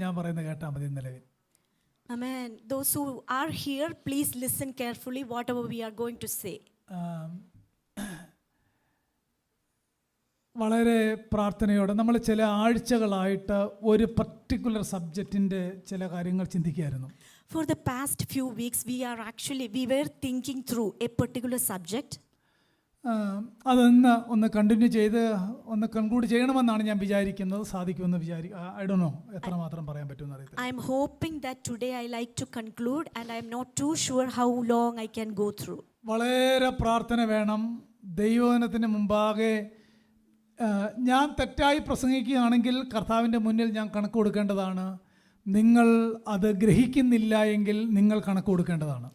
ഞാൻ പറയുന്നത് കേട്ടാൽ മതി നിലവിൽ. Amen. Those who are here, please listen carefully whatever we are going to say. വളരെ പ്രാർത്ഥനയോടെ നമ്മൾ ചില ആഴ്ചകളായിട്ട് ഒരു പർട്ടിക്കുലർ സബ്ജക്റ്റിൻ്റെ ചില കാര്യങ്ങൾ ചിന്തിക്കുകയായിരുന്നു. For the past few weeks we were thinking through a particular subject. അതൊന്ന് ഒന്ന് കണ്ടിന്യൂ ചെയ്ത് ഒന്ന് കൺക്ലൂഡ് ചെയ്യണമെന്നാണ് ഞാൻ വിചാരിക്കുന്നത്. സാധിക്കുമെന്ന് ഐ ഡോണ്ട് നോ എത്രമാത്രം പറയാൻ പറ്റുമെന്ന് അറിയില്ല. I am hoping that today I like to conclude and I am not too sure how long I can go through. വളരെ പ്രാർത്ഥന വേണം. ദൈവവചനത്തിന് മുമ്പാകെ ഞാൻ തെറ്റായി പ്രസംഗിക്കുകയാണെങ്കിൽ കർത്താവിൻ്റെ മുന്നിൽ ഞാൻ കണക്ക് കൊടുക്കേണ്ടതാണ്. നിങ്ങൾ അത് ഗ്രഹിക്കുന്നില്ല എങ്കിൽ നിങ്ങൾ കണക്ക് കൊടുക്കേണ്ടതാണ്.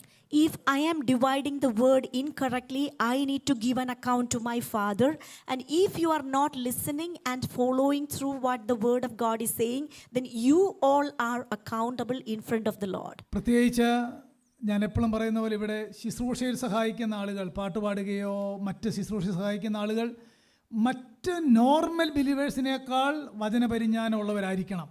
If I am dividing the word incorrectly, I need to give an account to my Father. And if you are not listening and following through what the word of God is saying, then you all are accountable in front of the Lord. പ്രത്യേകിച്ച് ഞാൻ എപ്പോഴും പറയുന്ന പോലെ ഇവിടെ ശുശ്രൂഷയിൽ സഹായിക്കുന്ന ആളുകൾ, പാട്ടുപാടുകയോ മറ്റ് ശുശ്രൂഷയിൽ സഹായിക്കുന്ന ആളുകൾ മറ്റ് normal ബിലീവേഴ്സിനേക്കാൾ വചനപരിജ്ഞാനമുള്ളവരായിരിക്കണം.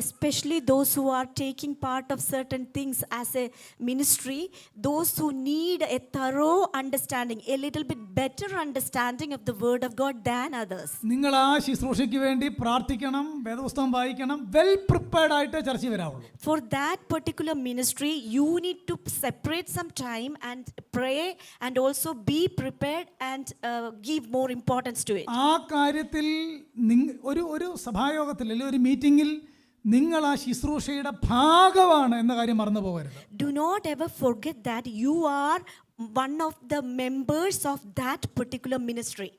Especially those who are taking part of certain things as a ministry, those who need a thorough understanding, a little bit better understanding of the word of God than others. നിങ്ങൾ ആ ശുശ്രൂഷയ്ക്ക് വേണ്ടി പ്രാർത്ഥിക്കണം, വേദപുസ്തകം വായിക്കണം, well prepared ആയിട്ട് ചർച്ചയിൽ വരാവുള്ളൂ. For that particular ministry, you need to separate some time and pray and also be prepared and give more importance to it. ആ കാര്യത്തിൽ ഒരു സഭായോഗത്തിൽ അല്ലെങ്കിൽ ഒരു മീറ്റിംഗിൽ നിങ്ങൾ ആ ശുശ്രൂഷയുടെ ഭാഗമാണ് എന്ന കാര്യം മറന്നു പോകരുത്. Do not ever forget that you are one of the members of that particular ministry.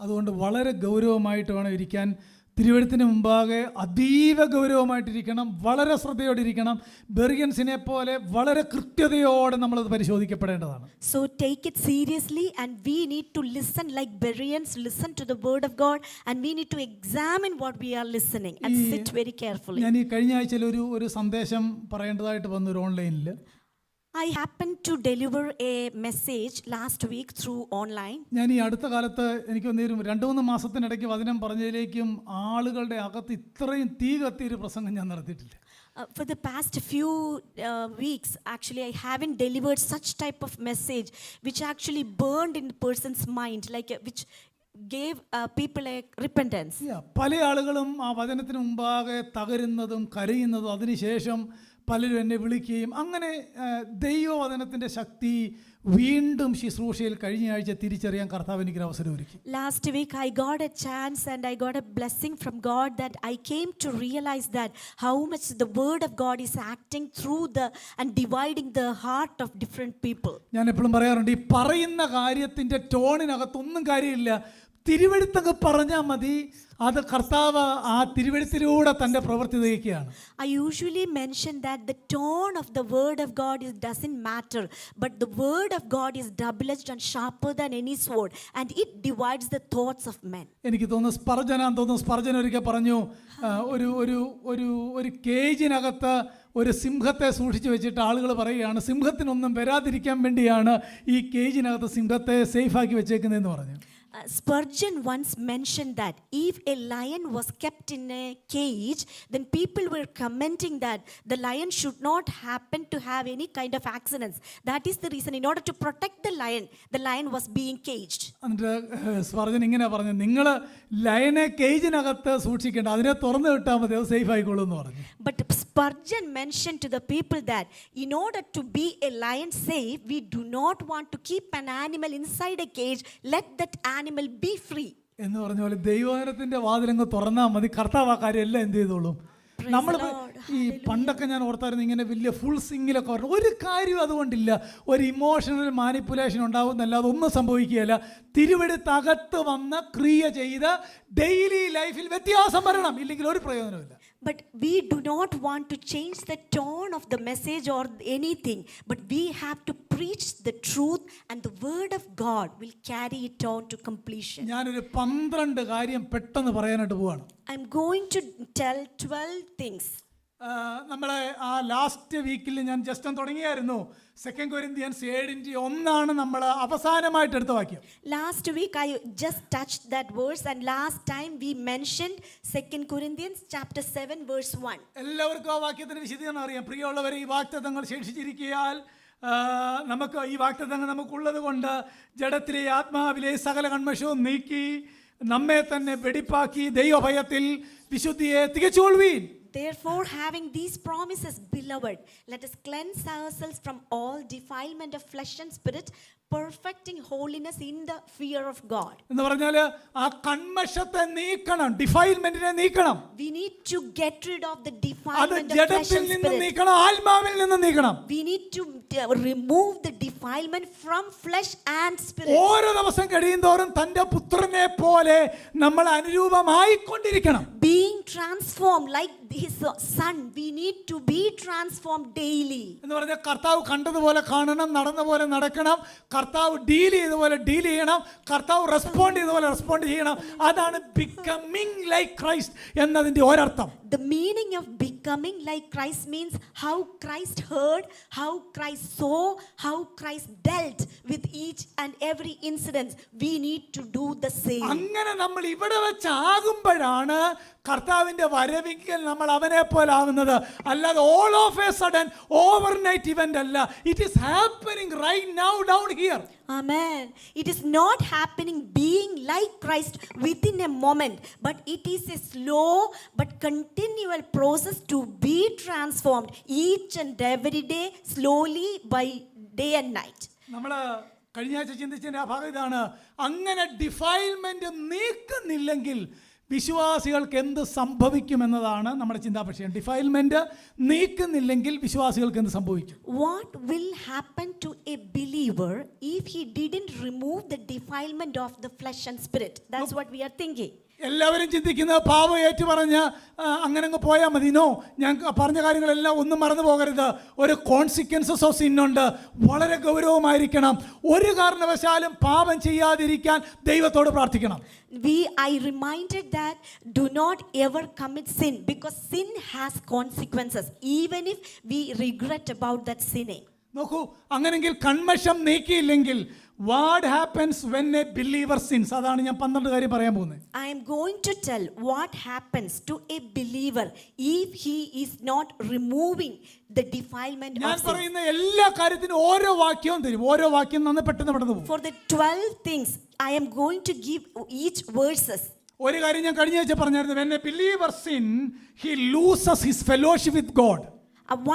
അതുകൊണ്ട് വളരെ ഗൗരവമായിട്ട് വേണം ഇരിക്കാൻ. തിരുവെഴുത്തിന് മുമ്പാകെ അതീവ ഗൗരവമായിട്ടിരിക്കണം, വളരെ ശ്രദ്ധയോടിരിക്കണം. ബെറിയൻസിനെ പോലെ വളരെ കൃത്യതയോടെ നമ്മളത് പരിശോധിക്കപ്പെടേണ്ടതാണ്. So take it seriously and we need to listen like Bereans listen to the word of God and we need to examine what we are listening and sit very carefully. ഞാൻ ഈ കഴിഞ്ഞ ആഴ്ചയിൽ ഒരു സന്ദേശം പറയേണ്ടതായിട്ട് വന്നു ഒരു ഓൺലൈനിൽ. I happened to deliver a message last week through online. ഞാൻ ഈ അടുത്ത കാലത്ത് എനിക്ക് വന്നിരും 2-3 മാസത്തിനിടയ്ക്ക് വചനം പറഞ്ഞതിലേക്കും ആളുകളുടെ അകത്ത് ഇത്രയും തീ കത്തിയൊരു പ്രസംഗം ഞാൻ നടത്തിയിട്ടില്ല. For the past few weeks, actually, I haven't delivered such type of message which actually burned in the person's mind, like which gave people a repentance. പല ആളുകളും ആ വചനത്തിന് മുമ്പാകെ തകരുന്നതും കരയുന്നതും അതിനുശേഷം പലരും എന്നെ വിളിക്കുകയും അങ്ങനെ ദൈവവചനത്തിൻ്റെ ശക്തി വീണ്ടും ശുശ്രൂഷയിൽ കഴിഞ്ഞ ആഴ്ച തിരിച്ചറിയാൻ കർത്താവ് എനിക്കൊരു അവസരം ഒരുക്കി. Last week I got a chance and I got a blessing from God that I came to realize that how much the word of God is acting through and dividing the heart of different people. ഞാൻ എപ്പോഴും പറയാറുണ്ട്, ഈ പറയുന്ന കാര്യത്തിൻ്റെ ടോണിനകത്തൊന്നും കാര്യമില്ല. തിരുവെഴുത്തങ്ങ് പറഞ്ഞാൽ മതി, അത് കർത്താവ് ആ തിരുവെഴുത്തിലൂടെ തൻ്റെ പ്രവൃത്തി നയിക്കുകയാണ്. I usually mention that the tone of the word of God doesn't matter, but the word of God is double-edged and sharper than any sword and it divides the thoughts of men. എനിക്ക് തോന്നുന്നു Spurgeon ഒരിക്കൽ പറഞ്ഞു, ഒരു കേജിനകത്ത് ഒരു സിംഹത്തെ സൂക്ഷിച്ചു വെച്ചിട്ട് ആളുകൾ പറയുകയാണ്, സിംഹത്തിനൊന്നും വരാതിരിക്കാൻ വേണ്ടിയാണ് ഈ കേജിനകത്ത് സിംഹത്തെ സേഫാക്കി വെച്ചേക്കുന്നതെന്ന് പറഞ്ഞു. Spurgeon once mentioned that if a lion was kept in a cage, then people were commenting that the lion should not happen to have any kind of accidents. That is the reason, in order to protect the lion was being caged. എന്നിട്ട് Spurgeon ഇങ്ങനെ പറഞ്ഞു, നിങ്ങൾ ലയനെ കേജിനകത്ത് സൂക്ഷിക്കേണ്ട, അതിനെ തുറന്നു വിട്ടാൽ മതി, അത് സേഫ് ആയിക്കോളൂ എന്ന് പറഞ്ഞു. But Spurgeon mentioned to the people that in order to be a lion safe, we do not want to keep an animal inside a cage. Let that animal be free. എന്ന് പറഞ്ഞ പോലെ ദൈവവചനത്തിന്റെ വാതിലങ്ങ് തുറന്നാൽ മതി, കർത്താവ് ആ കാര്യം എല്ലാം എന്ത് ചെയ്തോളും. നമ്മൾ ഈ പണ്ടൊക്കെ ഞാൻ ഓർത്തായിരുന്നു, ഇങ്ങനെ വലിയ ഫുൾ സിംഗിലൊക്കെ പറഞ്ഞു ഒരു കാര്യം അതുകൊണ്ടില്ല, ഒരു ഇമോഷണൽ മാനിപ്പുലേഷൻ ഉണ്ടാവുന്നല്ലാതെ ഒന്നും സംഭവിക്കുകയില്ല. തിരുവെടുത്തകത്ത് വന്ന് ക്രിയ ചെയ്ത് ഡെയിലി ലൈഫിൽ വ്യത്യാസം വരണം, ഇല്ലെങ്കിൽ ഒരു പ്രയോജനമില്ല. But we do not want to change the tone of the message or anything, but we have to preach the truth and the word of God will carry it on to completion. ഞാനൊരു 12 കാര്യം പെട്ടെന്ന് പറയാനായിട്ട് പോവാണ്. I'm going to tell 12 things. നമ്മളെ ആ last വീക്കിൽ ഞാൻ just ഒന്ന് തുടങ്ങിയായിരുന്നു. 2 കൊരിന്ത്യൻസ് 7:1 നമ്മൾ അവസാനമായിട്ട് എടുത്ത വാക്യം. Last week I just touched that verse, and last time we mentioned 2 Corinthians chapter 7 verse 1. എല്ലാവർക്കും ആ വാക്യത്തിന് വിശദീകരണം അറിയാം. പ്രിയമുള്ളവരെ, ഈ വാക്തത്വങ്ങൾ ശേഷിച്ചിരിക്കയാൽ നമുക്ക് ഈ വാക്തത്വങ്ങൾ നമുക്കുള്ളത് കൊണ്ട് ജഡത്തിലെ ആത്മാവിലെ സകല കന്മഷവും നീക്കി നമ്മെ തന്നെ വെടിപ്പാക്കി ദൈവഭയത്തിൽ വിശുദ്ധിയെ തികച്ചുകൊള്ളുവീൻ. Therefore, having these promises, beloved, let us cleanse ourselves from all defilement of flesh and spirit, perfecting holiness in the fear of God. എന്ന് പറഞ്ഞാൽ ആ കന്മഷത്തെ നീക്കണം, ഡിഫൈൽമെന്റിനെ നീക്കണം. We need to get rid of the അത് defilement of flesh ജഡത്തിൽ and നിന്ന് spirit. നീക്കണം, ആത്മാവിൽ നിന്ന് നീക്കണം. We need to remove the defilement from flesh and spirit. ഓരോ ദിവസം കഴിയുന്തോറും തന്റെ പുത്രനെ പോലെ നമ്മൾ അനുരൂപമായിക്കൊണ്ടിരിക്കണം. Being transformed like his son, we need to be transformed daily. എന്ന് പറഞ്ഞാൽ കർത്താവ് കണ്ടതുപോലെ കാണണം, നടന്ന പോലെ നടക്കണം, കർത്താവ് ഡീൽ ചെയ്തതുപോലെ ഡീൽ ചെയ്യണം, കർത്താവ് റെസ്പോണ്ട് ചെയ്തതുപോലെ റെസ്പോണ്ട് ചെയ്യണം. അതാണ് ബിക്കമിങ് ലൈക്ക് ക്രൈസ്റ്റ് എന്നതിന്റെ ഒരർത്ഥം. The meaning of becoming like Christ means how Christ heard, how Christ saw, how Christ dealt with each and every incident. We need to do the same. അങ്ങനെ നമ്മൾ ഇവിടെ വെച്ചാകുമ്പോഴാണ് കർത്താവിന്റെ വരവിങ്കൽ നമ്മൾ അവനെ പോലെ ആവുന്നത്. അല്ലാതെ all of a sudden overnight event അല്ല. It is happening right now down here. Amen. It is not happening being like Christ within a moment, but it is a slow but continual process to be transformed each and every day, slowly by day and night. നമ്മൾ കഴിഞ്ഞ ആഴ്ച ചിന്തിച്ചതിന്റെ ആ ഭാഗം ഇതാണ്. അങ്ങനെ defilement നീക്കുന്നില്ലെങ്കിൽ വിശ്വാസികൾക്ക് എന്ത് സംഭവിക്കുമെന്നതാണ് നമ്മുടെ ചിന്താപക്ഷയം. ഡിഫൈൽമെന്റ് നീക്കുന്നില്ലെങ്കിൽ വിശ്വാസികൾക്ക് എന്ത് സംഭവിക്കും? What will happen to a believer if he didn't remove the defilement of the flesh and spirit? That's what we are thinking. എല്ലാവരും ചിന്തിക്കുന്നത് പാപം ഏറ്റു പറഞ്ഞ് അങ്ങനെ അങ്ങ് പോയാൽ മതി. നോ, ഞാൻ പറഞ്ഞ കാര്യങ്ങളെല്ലാം ഒന്നും മറന്നു പോകരുത്. ഒരു കോൺസിക്വൻസസ് ഓഫ് സിൻ ഉണ്ട്, വളരെ ഗൗരവമായിരിക്കണം. ഒരു കാരണവശാലും പാപം ചെയ്യാതിരിക്കാൻ ദൈവത്തോട് പ്രാർത്ഥിക്കണം. I reminded that do not ever commit sin, because sin has consequences even if we regret about that sinning. നോക്കൂ, അങ്ങനെങ്കിൽ കന്മഷം നീക്കിയില്ലെങ്കിൽ what happens when a believer sins? അതാണ് ഞാൻ 12 കാര്യം പറയാൻ പോകുന്നത്. I am going to tell what happens to a believer if he is not removing the defilement ഞാൻ of sin. പറയുന്ന എല്ലാ കാര്യത്തിനും ഓരോ വാക്യവും തരും. ഓരോ വാക്യം നന്ന് പെട്ടെന്ന് പെട്ടെന്ന് പോകും. For the 12 things I am going to give each verses. ഒരു കാര്യം ഞാൻ കഴിഞ്ഞ ആഴ്ച പറഞ്ഞായിരുന്നു. when a believer sin, he loses his fellowship with God.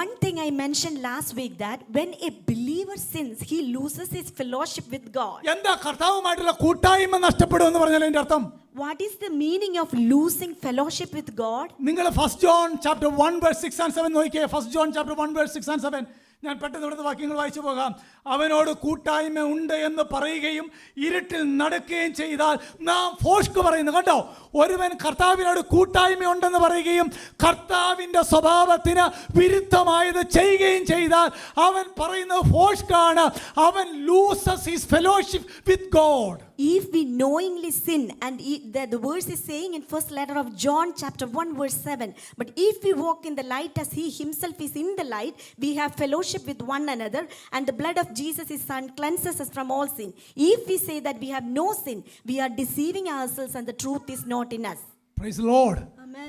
One thing I mentioned last week, that when a believer sins, he loses his fellowship with God. എന്താ കർത്താവുമായിട്ടുള്ള കൂട്ടായ്മ നഷ്ടപ്പെടും എന്ന് പറഞ്ഞാൽ അതിന്റെ അർത്ഥം? What is the meaning of losing fellowship with God? നിങ്ങൾ 1 John chapter 1 verse 6 and 7 നോക്കിയേ. 1 John chapter 1 verse 6 and 7. ഞാൻ പെട്ടെന്ന് ഇവിടുത്തെ വാക്യങ്ങൾ വായിച്ചു പോകാം. അവനോട് കൂട്ടായ്മ ഉണ്ട് എന്ന് പറയുകയും ഇരുട്ടിൽ നടക്കുകയും ചെയ്താൽ നാം ഫോഷ്ക്ക് പറയുന്നു. കണ്ടോ, ഒരുവൻ കർത്താവിനോട് കൂട്ടായ്മ ഉണ്ടെന്ന് പറയുകയും കർത്താവിൻ്റെ സ്വഭാവത്തിന് വിരുദ്ധമായത് ചെയ്യുകയും ചെയ്താൽ അവൻ പറയുന്നത് ഫോഷ്ക്കാണ്. അവൻ loses his fellowship with God. If we knowingly sin, and the verse is saying in first letter of John chapter 1 verse 7, but if we walk in the light as he himself is in the light, we have fellowship with one another, and the blood of Jesus his son cleanses us from all sin. If we say that we have no sin, we are deceiving ourselves and the truth is not in us. Praise the Lord.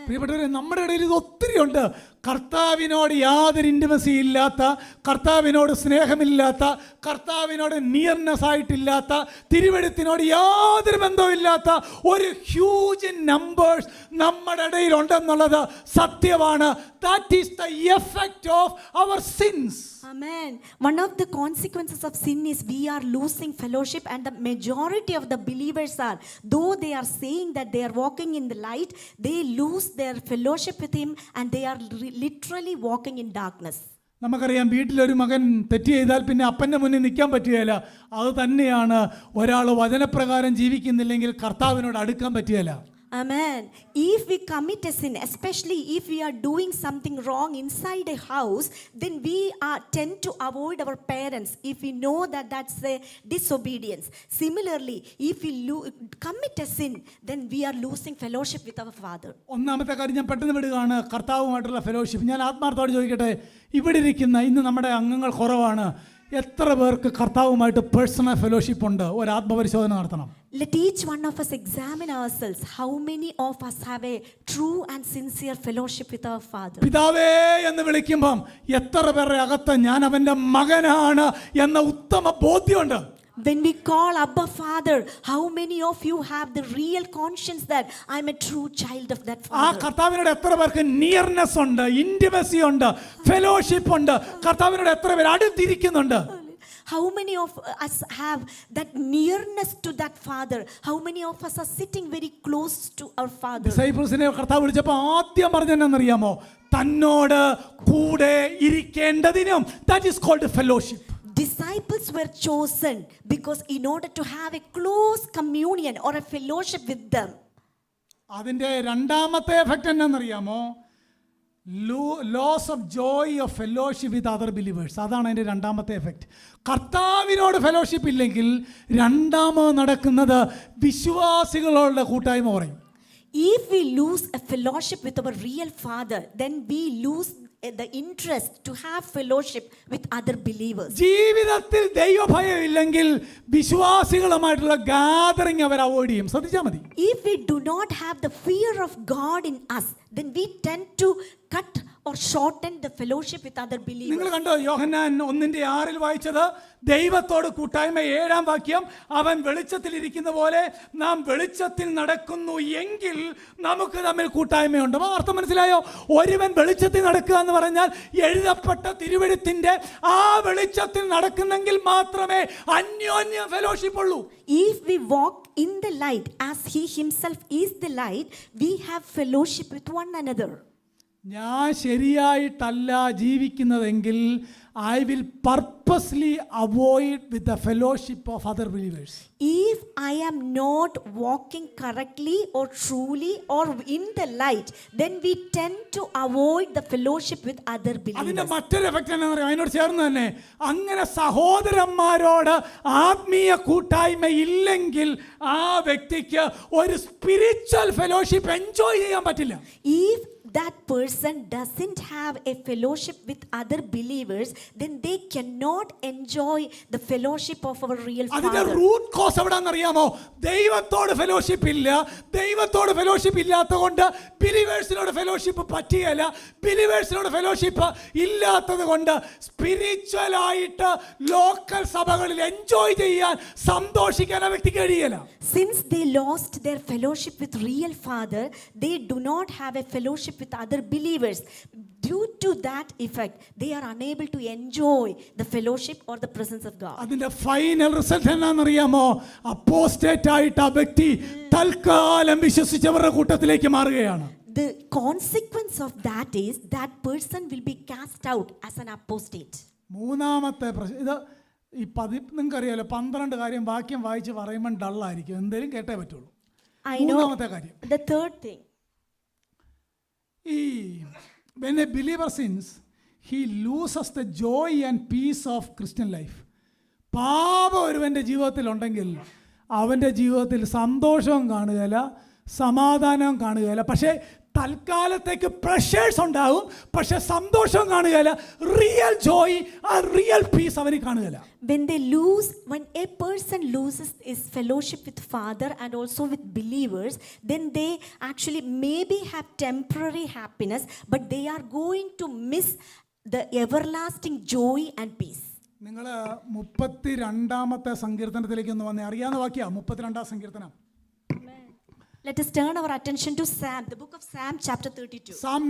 പ്രിയപ്പെട്ടവരെ, നമ്മുടെ ഇടയിൽ ഇത് ഒത്തിരി ഉണ്ട്. കർത്താവിനോട് യാതൊരു intimacy ഇല്ലാത്ത, കർത്താവിനോട് സ്നേഹമില്ലാത്ത, കർത്താവിനോട് നിയർനെസ് ആയിട്ടില്ലാത്ത, തിരുവെഴുത്തിനോട് യാതൊരു ബന്ധവുമില്ലാത്ത ഒരു ഹ്യൂജ് നമ്പേഴ്സ് നമ്മുടെ ഇടയിൽ ഉണ്ടെന്നുള്ളത് സത്യമാണ്. That is the effect of our sins. Amen. One of the consequences of sin is we are losing fellowship, and the majority of the believers are, though they are saying that they are walking in the light, they lose their fellowship with him and they are literally walking in darkness. നമുക്കറിയാം, വീട്ടിലൊരു മകൻ തെറ്റ് ചെയ്താൽ പിന്നെ അപ്പൻ്റെ മുന്നിൽ നിൽക്കാൻ പറ്റുകയില്ല. അത് തന്നെയാണ് ഒരാൾ വചനപ്രകാരം ജീവിക്കുന്നില്ലെങ്കിൽ കർത്താവിനോട് അടുക്കാൻ പറ്റുകയില്ല. Amen. If we commit a sin, especially if we are doing something wrong inside a house, then we tend to avoid our parents if we know that that's a disobedience. Similarly, if we commit a sin, then we are losing fellowship with our Father. ഒന്നാമത്തെ കാര്യം ഞാൻ പെട്ടെന്ന് വിടുകയാണ്, കർത്താവുമായിട്ടുള്ള fellowship. ഞാൻ ആത്മാർത്ഥത്തോടെ ചോദിക്കട്ടെ, ഇവിടെ ഇരിക്കുന്ന ഇന്ന് നമ്മുടെ അംഗങ്ങൾ കുറവാണ്. എത്ര പേർക്ക് കർത്താവുമായിട്ട് പേഴ്സണൽ ഫെലോഷിപ്പ് ഉണ്ട്? ഒരു ആത്മപരിശോധന നടത്തണം. Let each one of us examine ourselves. How many of us have a true and sincere fellowship with our Father? പിതാവേ എന്ന് വിളിക്കുമ്പം എത്ര പേരുടെ അകത്ത് ഞാൻ അവൻ്റെ മകനാണ് എന്ന ഉത്തമ ബോധ്യമുണ്ട്? When we call Abba Father, how many of you have the real conscience that I'm a true child of that ആ Father? കർത്താവിനോട് എത്ര പേർക്ക് നിയർനെസ് ഉണ്ട്, ഇന്റിമസി ഉണ്ട്, ഫെലോഷിപ്പ് ഉണ്ട്? കർത്താവിനോട് എത്ര പേർ അടുത്തിരിക്കുന്നുണ്ട്? How many of us have that nearness to that Father? How many of us are sitting very close to our Father? ഡിസൈപ്പിൾസിനെ കർത്താവ് വിളിച്ചപ്പോൾ ആദ്യം പറഞ്ഞെന്നറിയാമോ? തന്നോട് കൂടെ ഇരിക്കേണ്ടതിനും. That is called fellowship. Disciples were chosen because in order to have a close communion or a fellowship with them. അതിൻ്റെ രണ്ടാമത്തെ effect എന്നറിയാമോ? Loss of joy of fellowship with other believers. അതാണ് അതിൻ്റെ രണ്ടാമത്തെ എഫക്റ്റ്. കർത്താവിനോട് ഫെലോഷിപ്പ് ഇല്ലെങ്കിൽ രണ്ടാമത് നടക്കുന്നത് വിശ്വാസികളുടെ കൂട്ടായ്മ പറയും. If we lose a fellowship with our real Father, then we lose the interest to have fellowship with other believers. ജീവിതത്തിൽ ദൈവഭയം ഇല്ലെങ്കിൽ വിശ്വാസികളുമായിട്ടുള്ള ഗാദറിംഗ് അവർ അവോയ്ഡ് ചെയ്യും. ശ്രദ്ധിച്ചാൽ മതി. If we do not have the fear of God in us, then we tend to cut or shorten the fellowship with other believers. നിങ്ങൾ കണ്ടോ യോഹന്നാൻ 1:6 വായിച്ചത്? ദൈവത്തോട് കൂട്ടായ്മ. 7-ാം വാക്യം, അവൻ വെളിച്ചത്തിൽ ഇരിക്കുന്ന പോലെ നാം വെളിച്ചത്തിൽ നടക്കുന്നു എങ്കിൽ നമുക്ക് തമ്മിൽ കൂട്ടായ്മയുണ്ട്. അർത്ഥം മനസ്സിലായോ? ഒരുവൻ വെളിച്ചത്തിൽ നടക്കുക എന്ന് പറഞ്ഞാൽ എഴുതപ്പെട്ട തിരുവെഴുത്തിന്റെ ആ വെളിച്ചത്തിൽ നടക്കുന്നെങ്കിൽ മാത്രമേ അന്യോന്യം ഫെലോഷിപ്പ് ഉള്ളൂ. If we walk in the light as he himself is the light, we have fellowship with one another. ഞാൻ ശരിയായിട്ടല്ല ജീവിക്കുന്നതെങ്കിൽ I will purposely avoid with the fellowship of other believers. If I am not walking correctly or truly or in the light, then we tend to avoid the fellowship with other അതിന്റെ believers. മറ്റൊരു effect എന്താ പറയുക? അതിനോട് ചേർന്ന് തന്നെ അങ്ങനെ സഹോദരന്മാരോട് ആത്മീയ കൂട്ടായ്മ ഇല്ലെങ്കിൽ ആ വ്യക്തിക്ക് ഒരു സ്പിരിച്വൽ ഫെലോഷിപ്പ് എൻജോയ് ചെയ്യാൻ പറ്റില്ല. If that person doesn't have a fellowship with other believers, then they cannot enjoy the fellowship of our real അതിന്റെ Father. റൂട്ട് കോസ് എവിടാന്നറിയാമോ? ദൈവത്തോട് ഫെലോഷിപ്പ് ഇല്ല. ദൈവത്തോട് ഫെലോഷിപ്പ് ഇല്ലാത്തത് കൊണ്ട് ബിലീവേഴ്സിനോട് ഫെലോഷിപ്പ് പറ്റുകയില്ല. ബിലീവേഴ്സിനോട് ഫെലോഷിപ്പ് ഇല്ലാത്തത് കൊണ്ട് സ്പിരിച്വൽ ആയിട്ട് ലോക്കൽ സഭകളിൽ എൻജോയ് ചെയ്യാൻ, സന്തോഷിക്കാൻ ആ വ്യക്തിക്ക് കഴിയില്ല. Since they lost their fellowship with real Father, they do not have a fellowship with other believers. Due to that effect, they are unable to enjoy the fellowship or the presence of God. അതിന്റെ final result എന്നാണെന്നറിയാമോ? Apostate ആയിട്ട് ആ വ്യക്തി തൽക്കാലം വിശ്വസിച്ചവരുടെ കൂട്ടത്തിലേക്ക് മാറുകയാണ്. The consequence of that is that person will be cast out as an apostate. മൂന്നാമത്തെ ഇത് ഈ നിങ്ങൾക്കറിയാലോ, 12 കാര്യം വാക്യം വായിച്ച് പറയുമ്പോൾ ഡള്ളായിരിക്കും. എന്തെങ്കിലും കേട്ടേ പറ്റുള്ളൂ. മൂന്നാമത്തെ കാര്യം, The third thing, ഈ when a believer sins, he loses the joy and peace of Christian life. പാപം ഒരുവൻ്റെ ജീവിതത്തിൽ ഉണ്ടെങ്കിൽ അവൻ്റെ ജീവിതത്തിൽ സന്തോഷവും കാണുകയില്ല, സമാധാനവും കാണുകയില്ല. പക്ഷേ തൽക്കാലത്തേക്ക് പ്രഷേഴ്സ് ഉണ്ടാവും, പക്ഷെ സന്തോഷം കാണുകയില്ല. റിയൽ ജോയ് ആ റിയൽ പീസ് അവന് കാണുകയില്ല. when a person loses his fellowship with Father and also with believers, then they actually maybe have temporary happiness, but they are going to miss the everlasting joy and peace. നിങ്ങൾ 32-ാമത്തെ സങ്കീർത്തനത്തിലേക്ക് ഒന്ന് വന്നേ. അറിയാവുന്ന വാക്യ 32-ാം സങ്കീർത്തനം. Let us turn our attention to Psalm, the book of Psalm chapter 32. Psalm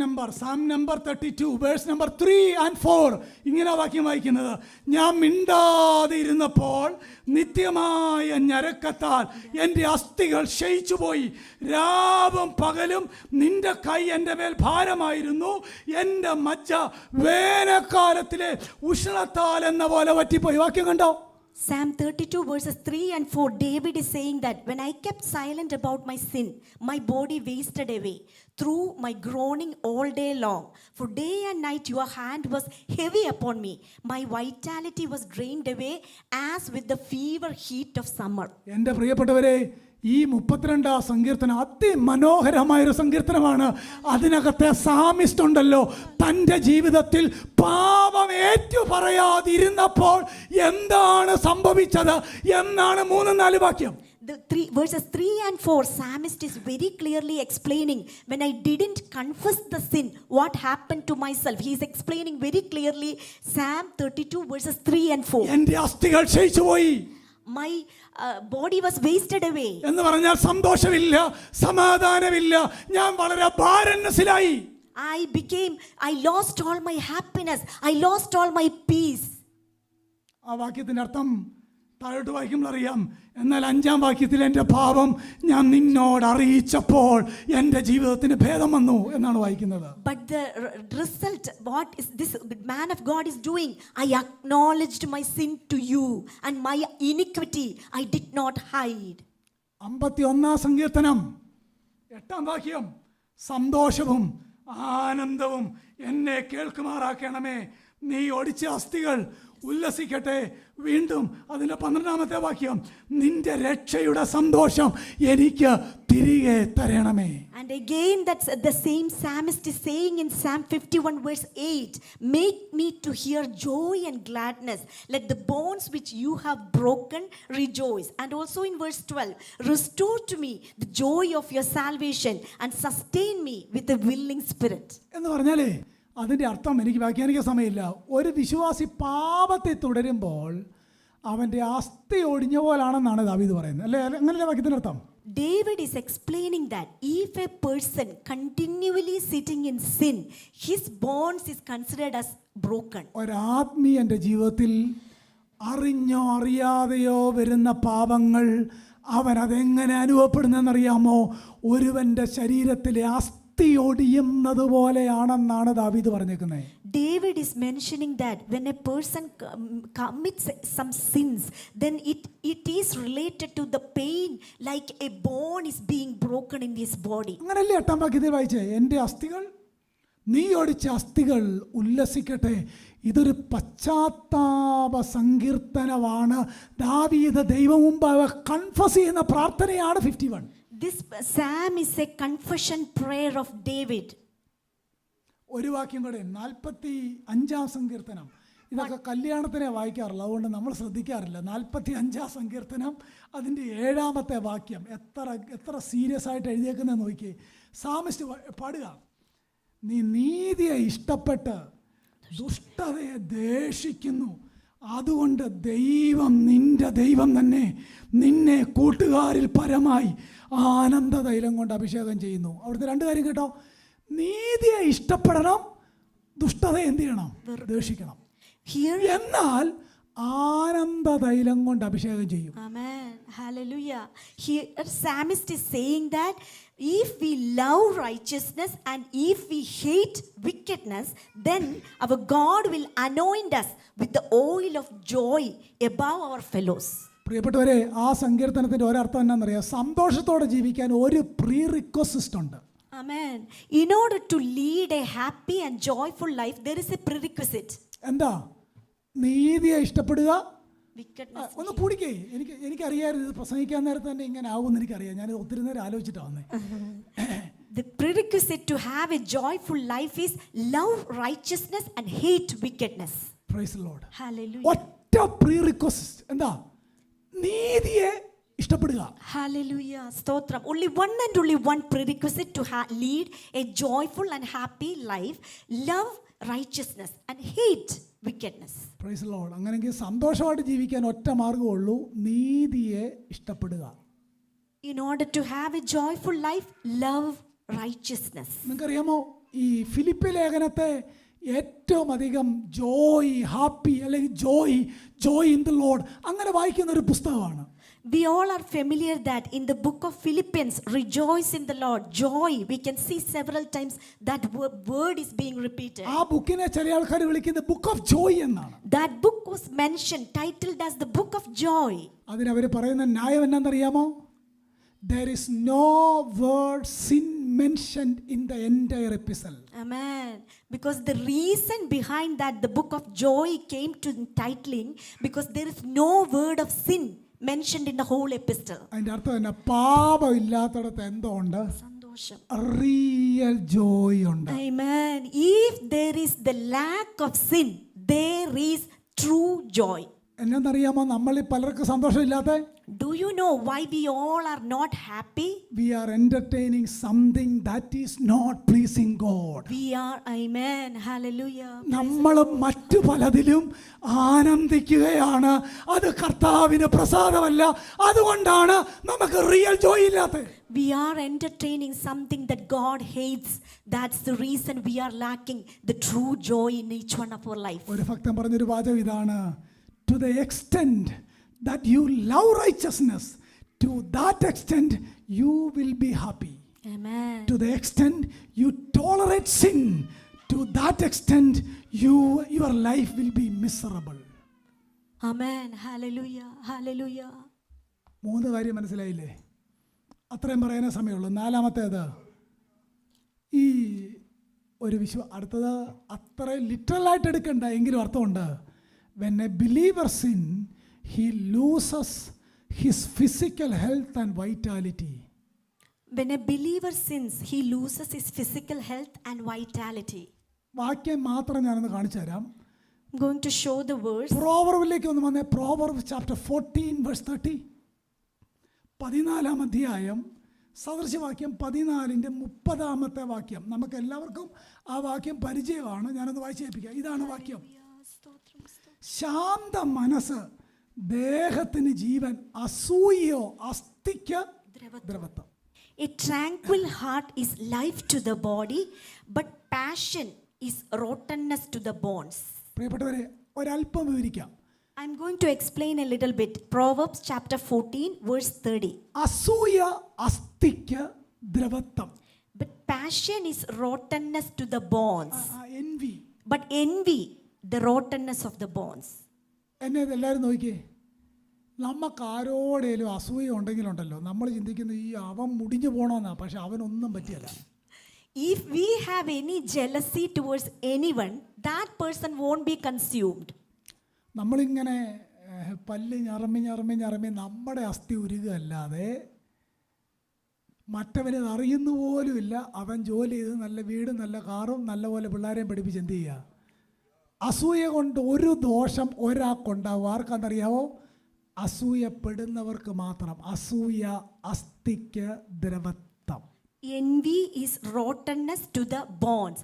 number 32, verse number 3 and 4. ഇങ്ങനെ വാക്യം വായിക്കുന്നത്: ഞാൻ മിണ്ടാതെ ഇരുന്നപ്പോൾ നിത്യമായ ഞരക്കത്താൽ എൻ്റെ അസ്ഥികൾ ക്ഷയിച്ചുപോയി. രാവും പകലും നിന്റെ കൈ എൻ്റെ മേൽ ഭാരമായിരുന്നു. എൻ്റെ മജ്ജ വേനൽക്കാലത്തിലെ ഉഷ്ണത്താൽ എന്ന പോലെ വറ്റിപ്പോയി. വാക്യം കണ്ടോ? Psalm 32 verses 3 and 4, David is saying that when I kept silent about my sin, my body wasted away through my groaning all day long. For day and night your hand was heavy upon me. My vitality was drained away as with the fever heat of summer. എൻ്റെ പ്രിയപ്പെട്ടവരെ, ഈ 32 സങ്കീർത്തനം അതിമനോഹരമായൊരു സങ്കീർത്തനമാണ്. അതിനകത്തെ psalmist ഉണ്ടല്ലോ, തൻ്റെ ജീവിതത്തിൽ പാപം ഏറ്റു പറയാതിരുന്നപ്പോൾ എന്താണ് സംഭവിച്ചത് എന്നാണ് 3-4 വാക്യം. Verses 3 and 4, psalmist is very clearly explaining, when I didn't confess the sin, what happened to myself. He is explaining very clearly Psalm 32 verses 3 and 4. എൻ്റെ അസ്ഥികൾ ക്ഷയിച്ചു പോയി, My body was wasted away. എന്ന് പറഞ്ഞാൽ സന്തോഷമില്ല, സമാധാനമില്ല, ഞാൻ വളരെ ഭാരന്നസിലായി. I lost all my happiness. I lost all my peace. ആ വാക്യത്തിൻ്റെ അർത്ഥം താഴോട്ട് വായിക്കുമ്പോൾ അറിയാം. എന്നാൽ 5-ാം വാക്യത്തിൽ എൻ്റെ പാപം ഞാൻ നിന്നോട് അറിയിച്ചപ്പോൾ എൻ്റെ ജീവിതത്തിന് ഭേദം വന്നു എന്നാണ് വായിക്കുന്നത്. But the result, what is this man of God is doing? I acknowledged my sin to you and my iniquity I did not hide. 51-ാം സങ്കീർത്തനം 8-ാം വാക്യം, സന്തോഷവും ആനന്ദവും എന്നെ കേൾക്കുമാറാക്കണമേ, നീ ഒടിച്ച അസ്ഥികൾ ഉല്ലസിക്കട്ടെ. വീണ്ടും അതിൻ്റെ 12-ാമത്തെ വാക്യം, നിന്റെ രക്ഷയുടെ സന്തോഷം എനിക്ക് തിരികെ തരണമേ. And again, that's the same psalmist is saying in Psalm 51 verse 8, make me to hear joy and gladness, let the bones which you have broken rejoice. And also in verse 12, restore to me the joy of your salvation and sustain me with a willing spirit. എന്ന് പറഞ്ഞാലേ അതിൻ്റെ അർത്ഥം എനിക്ക് വ്യാഖ്യാനിക്കാൻ സമയമില്ല. ഒരു വിശ്വാസി പാപത്തെ തുടരുമ്പോൾ അവൻ്റെ അസ്ഥി ഒടിഞ്ഞ പോലാണെന്നാണ് ദാവീദ് പറയുന്നത്, അല്ലേ? അങ്ങനെയല്ലേ വാക്യത്തിൻ്റെ അർത്ഥം? David is explaining that if a person continually sitting in sin, his bones is considered as broken. ഒരാത്മീയൻ്റെ ജീവിതത്തിൽ അറിഞ്ഞോ അറിയാതെയോ വരുന്ന പാപങ്ങൾ അവൻ അതെങ്ങനെ അനുഭവപ്പെടുന്നതെന്നറിയാമോ? ഒരുവൻ്റെ ശരീരത്തിലെ ഒടിയുന്നത് പോലെയാണെന്നാണ് ദാവീദ് പറഞ്ഞേക്കുന്നത്. David is mentioning that when a person commits some sins, then it is related to the pain, like a bone is being broken in his body. അങ്ങനല്ലേ 8-ാം വാക്യത്തിൽ വായിച്ചേ, എൻ്റെ അസ്ഥികൾ, നീ ഒടിച്ച അസ്ഥികൾ ഉല്ലസിക്കട്ടെ. ഇതൊരു പശ്ചാത്താപ സങ്കീർത്തനമാണ്. ദാവീദ് ദൈവം മുമ്പാകെ കൺഫസ് ചെയ്യുന്ന പ്രാർത്ഥനയാണ് 51. This psalm is a confession prayer of David. ഒരു വാക്യം കൂടെ 45-ാം സങ്കീർത്തനം. ഇതൊക്കെ കല്യാണത്തിനെ വായിക്കാറില്ല, അതുകൊണ്ട് നമ്മൾ ശ്രദ്ധിക്കാറില്ല. 45-ാം സങ്കീർത്തനം അതിൻ്റെ 7-ാമത്തെ വാക്യം എത്ര സീരിയസ് ആയിട്ട് എഴുതിയേക്കുന്നത് നോക്കി. സാമിസ്റ്റ് പാടുക, നീ നീതിയെ ഇഷ്ടപ്പെട്ട് ദുഷ്ടതയെ ദേഷിക്കുന്നു, അതുകൊണ്ട് ദൈവം നിന്റെ ദൈവം തന്നെ നിന്നെ കൂട്ടുകാരിൽ പരമായി ആനന്ദതൈലം കൊണ്ട് അഭിഷേകം ചെയ്യുന്നു. അവിടുത്തെ 2 കാര്യം കേട്ടോ, നീതിയെ ഇഷ്ടപ്പെടണം, ദുഷ്ടതയെ എന്ത് ചെയ്യണം? ദേഷിക്കണം. എന്നാൽ ആനന്ദതൈലം കൊണ്ട് അഭിഷേകം ചെയ്യും. Amen. Hallelujah. Here psalmist is saying that if we love righteousness and if we hate wickedness, then our God will anoint us with the oil of joy above our fellows. പ്രിയപ്പെട്ടവരെ, ആ സങ്കീർത്തനത്തിൻ്റെ ഒരർത്ഥം എന്നാണെന്നറിയാം? സന്തോഷത്തോടെ ജീവിക്കാൻ ഒരു പ്രീ റിക്വസിസ്റ്റ് ഉണ്ട്. Amen. In order to lead a happy and joyful life, there is a prerequisite. എന്താ? നീതിയെ ഇഷ്ടപ്പെടുക. Wickedness. ഒന്ന് പൂടിക്കേ, എനിക്കറിയാമായിരുന്നു ഇത് പ്രസംഗിക്കാൻ നേരത്തെ തന്നെ ഇങ്ങനെ ആവുമെന്ന് എനിക്കറിയാം. ഞാൻ ഒത്തിരി നേരം ആലോചിച്ചിട്ടാണ് വന്നേ. The prerequisite to have a joyful life is love righteousness and hate wickedness. Praise the Lord. Hallelujah. ഒറ്റ പ്രീ റിക്വസിസ്റ്റ് എന്താ? നീതിയെ ഇഷ്ടപ്പെടുക. Hallelujah. Stotram. Only one prerequisite to lead a joyful and happy life, love righteousness and hate wickedness. Praise the Lord. അങ്ങനെയെങ്കിൽ സന്തോഷമായിട്ട് ജീവിക്കാൻ ഒറ്റ മാർഗ്ഗമുള്ളൂ, നീതിയെ ഇഷ്ടപ്പെടുക. In order to have a joyful life, love righteousness. നിങ്ങൾക്കറിയാമോ, ഈ ഫിലിപ്പി ലേഖനത്തെ ഏറ്റവും അധികം ജോയ്, ഹാപ്പി അല്ലെങ്കിൽ ജോയ് ഇൻ ദ ലോർഡ് അങ്ങനെ വായിക്കുന്ന ഒരു പുസ്തകമാണ്. We all are familiar that in the book of Philippians, rejoice in the Lord, joy. We can see several times that word is being repeated. ആ ബുക്കിനെ ചില ആൾക്കാർ വിളിക്കുന്നത് ബുക്ക് ഓഫ് ജോയ് എന്നാണ്. That book was mentioned, titled as the book of joy. അതിനവർ പറയുന്ന ന്യായം എന്നാണെന്നറിയാമോ? There is no word sin mentioned in the entire epistle. Amen. Because the reason behind that the book of joy came to titling, because there is no word of sin mentioned in the whole epistle. അതിന്റെ അർത്ഥം തന്നെ പാപം ഇല്ലാത്തടത്ത് എന്തോ ഉണ്ട്? Sandosham. Real Joy ഉണ്ട്. Amen. If there is the lack of sin, there is true joy. എന്നറിയാമോ നമ്മളിൽ പലർക്കും സന്തോഷമില്ലാത്ത? Do you know why we all are not happy? We are entertaining something that is not pleasing God. We are, amen, hallelujah. നമ്മൾ മറ്റു പലതിലും ആനന്ദിക്കുകയാണ്. അത് കർത്താവിന് പ്രസാദമല്ല. അതുകൊണ്ടാണ് നമുക്ക് റിയൽ ജോയ് ഇല്ലാത്തത്. We are entertaining something that God hates. That's the reason we are lacking the true joy in each one of our life. ഒരു ഭക്തൻ പറഞ്ഞൊരു വാചകം ഇതാണ്: To the extent that you love righteousness, to that extent you will be happy. Amen. To the extent you tolerate sin, to that extent your life will be miserable. Amen. Hallelujah. Hallelujah. 3 കാര്യം മനസ്സിലായില്ലേ? അത്രയും പറയാനേ സമയമുള്ളൂ. 4-മത്തേത് ഈ ഒരു അടുത്തത് അത്ര ലിറ്ററലായിട്ട് എടുക്കണ്ട, എങ്കിലും അർത്ഥമുണ്ട്. When a believer sin, he loses his physical health and vitality. When a believer sins, he loses his physical health and vitality. വാക്യം മാത്രം ഞാനൊന്ന് കാണിച്ചു തരാം. I'm going to show the verse. പ്രോവർബിലേക്ക് ഒന്ന് വന്നേ. Proverb chapter 14 verse 30. 14-ാം അധ്യായം സദൃശവാക്യം 14-ന്റെ 30-ാമത്തെ വാക്യം. നമുക്ക് എല്ലാവർക്കും ആ വാക്യം പരിചയമാണ്. ഞാനൊന്ന് വായിച്ചു കേൾപ്പിക്കാം. ഇതാണ് വാക്യം: ശാന്ത മനസ്സ് ദേഹത്തിന് ജീവൻ, അസൂയയോ അസ്ഥിക്ക് ദ്രവത്വം. A tranquil heart is life to the body, but passion is rottenness to the bones. പ്രിയപ്പെട്ടവരെ, ഒരല്പം വിവരിക്കാം. I'm going to explain a little bit. Proverbs chapter 14 verse 30. അസൂയ അസ്ഥിക്ക് ദ്രവത്വം. But passion is rottenness to the bones. envy. But envy, the rottenness of the bones. എന്നെ ഇതെല്ലാവരും നോക്കിയേ. നമുക്ക് ആരോടേലും അസൂയ ഉണ്ടെങ്കിലുണ്ടല്ലോ, നമ്മൾ ചിന്തിക്കുന്നത് ഈ അവൻ മുടിഞ്ഞു പോകണമെന്നാ. പക്ഷെ അവനൊന്നും പറ്റിയല്ല. If we have any jealousy towards anyone, that person won't be consumed. നമ്മളിങ്ങനെ പല്ല് ഞറമ്മി നമ്മുടെ അസ്ഥി ഉരുകല്ലാതെ മറ്റവന് അറിയുന്നു പോലുമില്ല. അവൻ ജോലി ചെയ്ത് നല്ല വീടും നല്ല കാറും നല്ലപോലെ പിള്ളേരെയും പഠിപ്പിച്ച് എന്ത് ചെയ്യുക? അസൂയ കൊണ്ട് ഒരു ദോഷം ഒരാൾക്കുണ്ടാവും. ആർക്കാണെന്നറിയാവോ? അസൂയപ്പെടുന്നവർക്ക് മാത്രം. അസൂയ അസ്ഥിക്ക് ദ്രവത്വം. Envy is rottenness to the bones.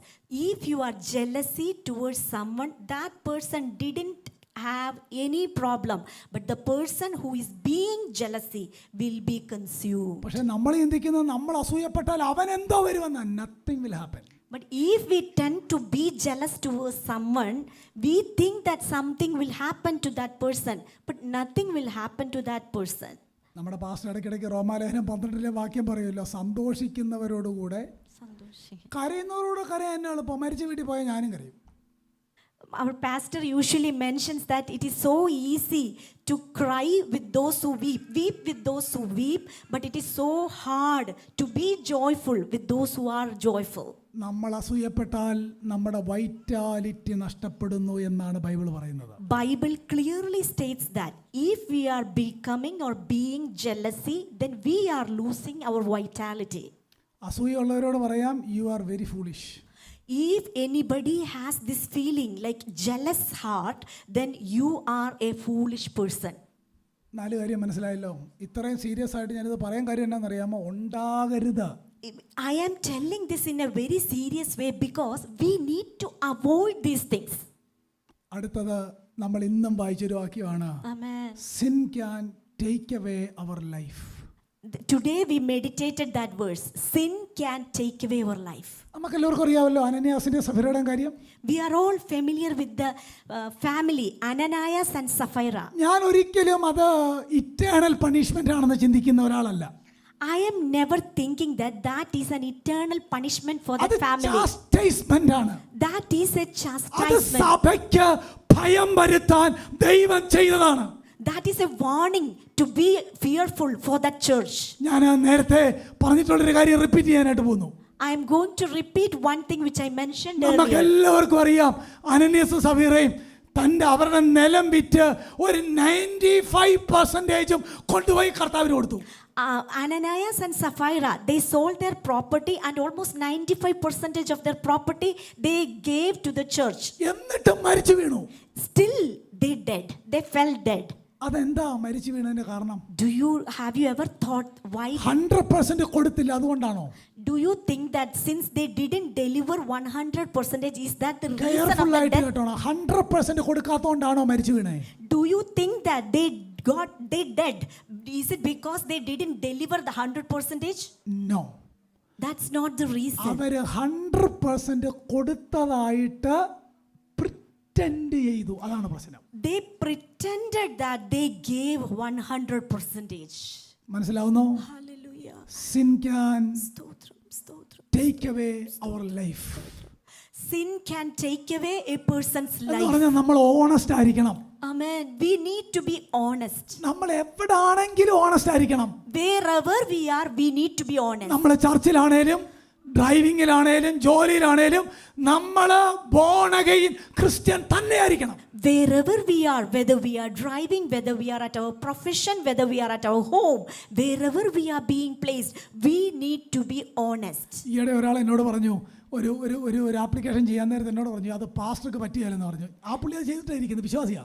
If you are jealousy towards someone, that person didn't have any problem, but the person who is being jealousy will be consumed. പക്ഷെ നമ്മൾ ചിന്തിക്കുന്നത് നമ്മൾ അസൂയപ്പെട്ടാൽ അവൻ എന്തോ വരുമെന്ന്. Nothing will happen. But if we tend to be jealous towards someone, we think that something will happen to that person, but nothing will happen to that person. നമ്മുടെ pastor ഇടയ്ക്കിടയ്ക്ക് റോമാലേഖനം 12-ലെ വാക്യം പറയുമല്ലോ, സന്തോഷിക്കുന്നവരോടുകൂടെ കരയുന്നവരോട് കരയാൻ എന്നെ എളുപ്പം. മരിച്ച വീട്ടിൽ പോയാൽ ഞാനും കരയും. Our pastor usually mentions that it is so easy to cry with those who weep with those who weep, but it is so hard to be joyful with those who are joyful. നമ്മൾ അസൂയപ്പെട്ടാൽ നമ്മുടെ vitality നഷ്ടപ്പെടുന്നു എന്നാണ് Bible പറയുന്നത്. Bible clearly states that if we are becoming or being jealousy, then we are losing our vitality. അസൂയുള്ളവരോട് പറയാം, you are very foolish. If anybody has this feeling like jealous heart, then you are a foolish person. 4 കാര്യം മനസ്സിലായല്ലോ. ഇത്രയും serious ആയിട്ട് ഞാനിത് പറയാൻ കാര്യം എന്താണെന്നറിയാമോ? ഉണ്ടാകരുത്. I am telling this in a very serious way because we need to avoid these things. അടുത്തത് നമ്മൾ ഇന്നും വായിച്ചൊരു വാക്യമാണ്. Amen. Sin can take away our life. Today we meditated that verse. Sin can take away our life. നമുക്ക് എല്ലാവർക്കും അറിയാമല്ലോ അനന്യാസിന്റെ സഫീറയുടെ കാര്യം. We are all familiar with the family Ananias and Sapphira. ഞാൻ ഒരിക്കലും അത് ഇറ്റേണൽ പണിഷ്മെന്റ് ആണെന്ന് ചിന്തിക്കുന്ന ഒരാളല്ല. I am never thinking that that is an eternal punishment for that family. chastisement ആണ്. That is a അത് chastisement. സഭയ്ക്ക് ഭയം വരുത്താൻ ദൈവം ചെയ്തതാണ്. That is a warning to be fearful for that church. ഞാൻ നേരത്തെ പറഞ്ഞിട്ടുള്ളൊരു കാര്യം റിപ്പീറ്റ് ചെയ്യാനായിട്ട് പോകുന്നു. I am going to repeat one thing which I mentioned നമുക്ക് earlier. എല്ലാവർക്കും അറിയാം അനന്യാസും സഫീറയും അവരുടെ നിലം വിറ്റ് ഒരു 95% കൊണ്ടുപോയി കർത്താവിന് കൊടുത്തു. Ananias and Sapphira, they sold their property and almost 95% of their property they gave to the church. എന്നിട്ടും മരിച്ചു വീണു. Still they dead. They fell dead. അതെന്താ മരിച്ചു വീണതിന്റെ കാരണം? Have you ever thought why? 100% കൊടുത്തില്ല, അതുകൊണ്ടാണോ? Do you think that since they didn't deliver 100%, is that the reason of careful the ആയിട്ട് death? കേട്ടോ, 100% കൊടുക്കാത്തോണ്ടാണോ മരിച്ചു വീണേ? Do you think that they dead? Is it because they didn't deliver the 100%? No. That's not the reason. അവര് 100% കൊടുത്തതായിട്ട് pretend ചെയ്തു, അതാണ് പ്രശ്നം. They pretended that they gave 100%. മനസ്സിലാവുന്നോ? Hallelujah. Sin can Stotram, stotram. take away our life. Sin can take away a person's എന്ന് life. പറഞ്ഞാൽ നമ്മൾ honest ആയിരിക്കണം. Amen. We need to be honest. നമ്മൾ എവിടാണെങ്കിലും honest ആയിരിക്കണം. Wherever we are, we need to be honest. നമ്മൾ ചർച്ചിലാണേലും ഡ്രൈവിംഗിലാണേലും ജോലിയിലാണേലും നമ്മൾ bone again Christian തന്നെ ആയിരിക്കണം. Wherever we are, whether we are driving, whether we are at our profession, whether we are at our home, wherever we are being placed, we need to be honest. ഈയിടെ ഒരാൾ എന്നോട് പറഞ്ഞു, ഒരു application ചെയ്യാൻ നേരത്തെ എന്നോട് പറഞ്ഞു അത് പാസ്റ്റർക്ക് പറ്റിയാലെന്ന് പറഞ്ഞു. ആ പുള്ളി അത് ചെയ്തിട്ടായിരിക്കുന്നത്, വിശ്വാസിയാ.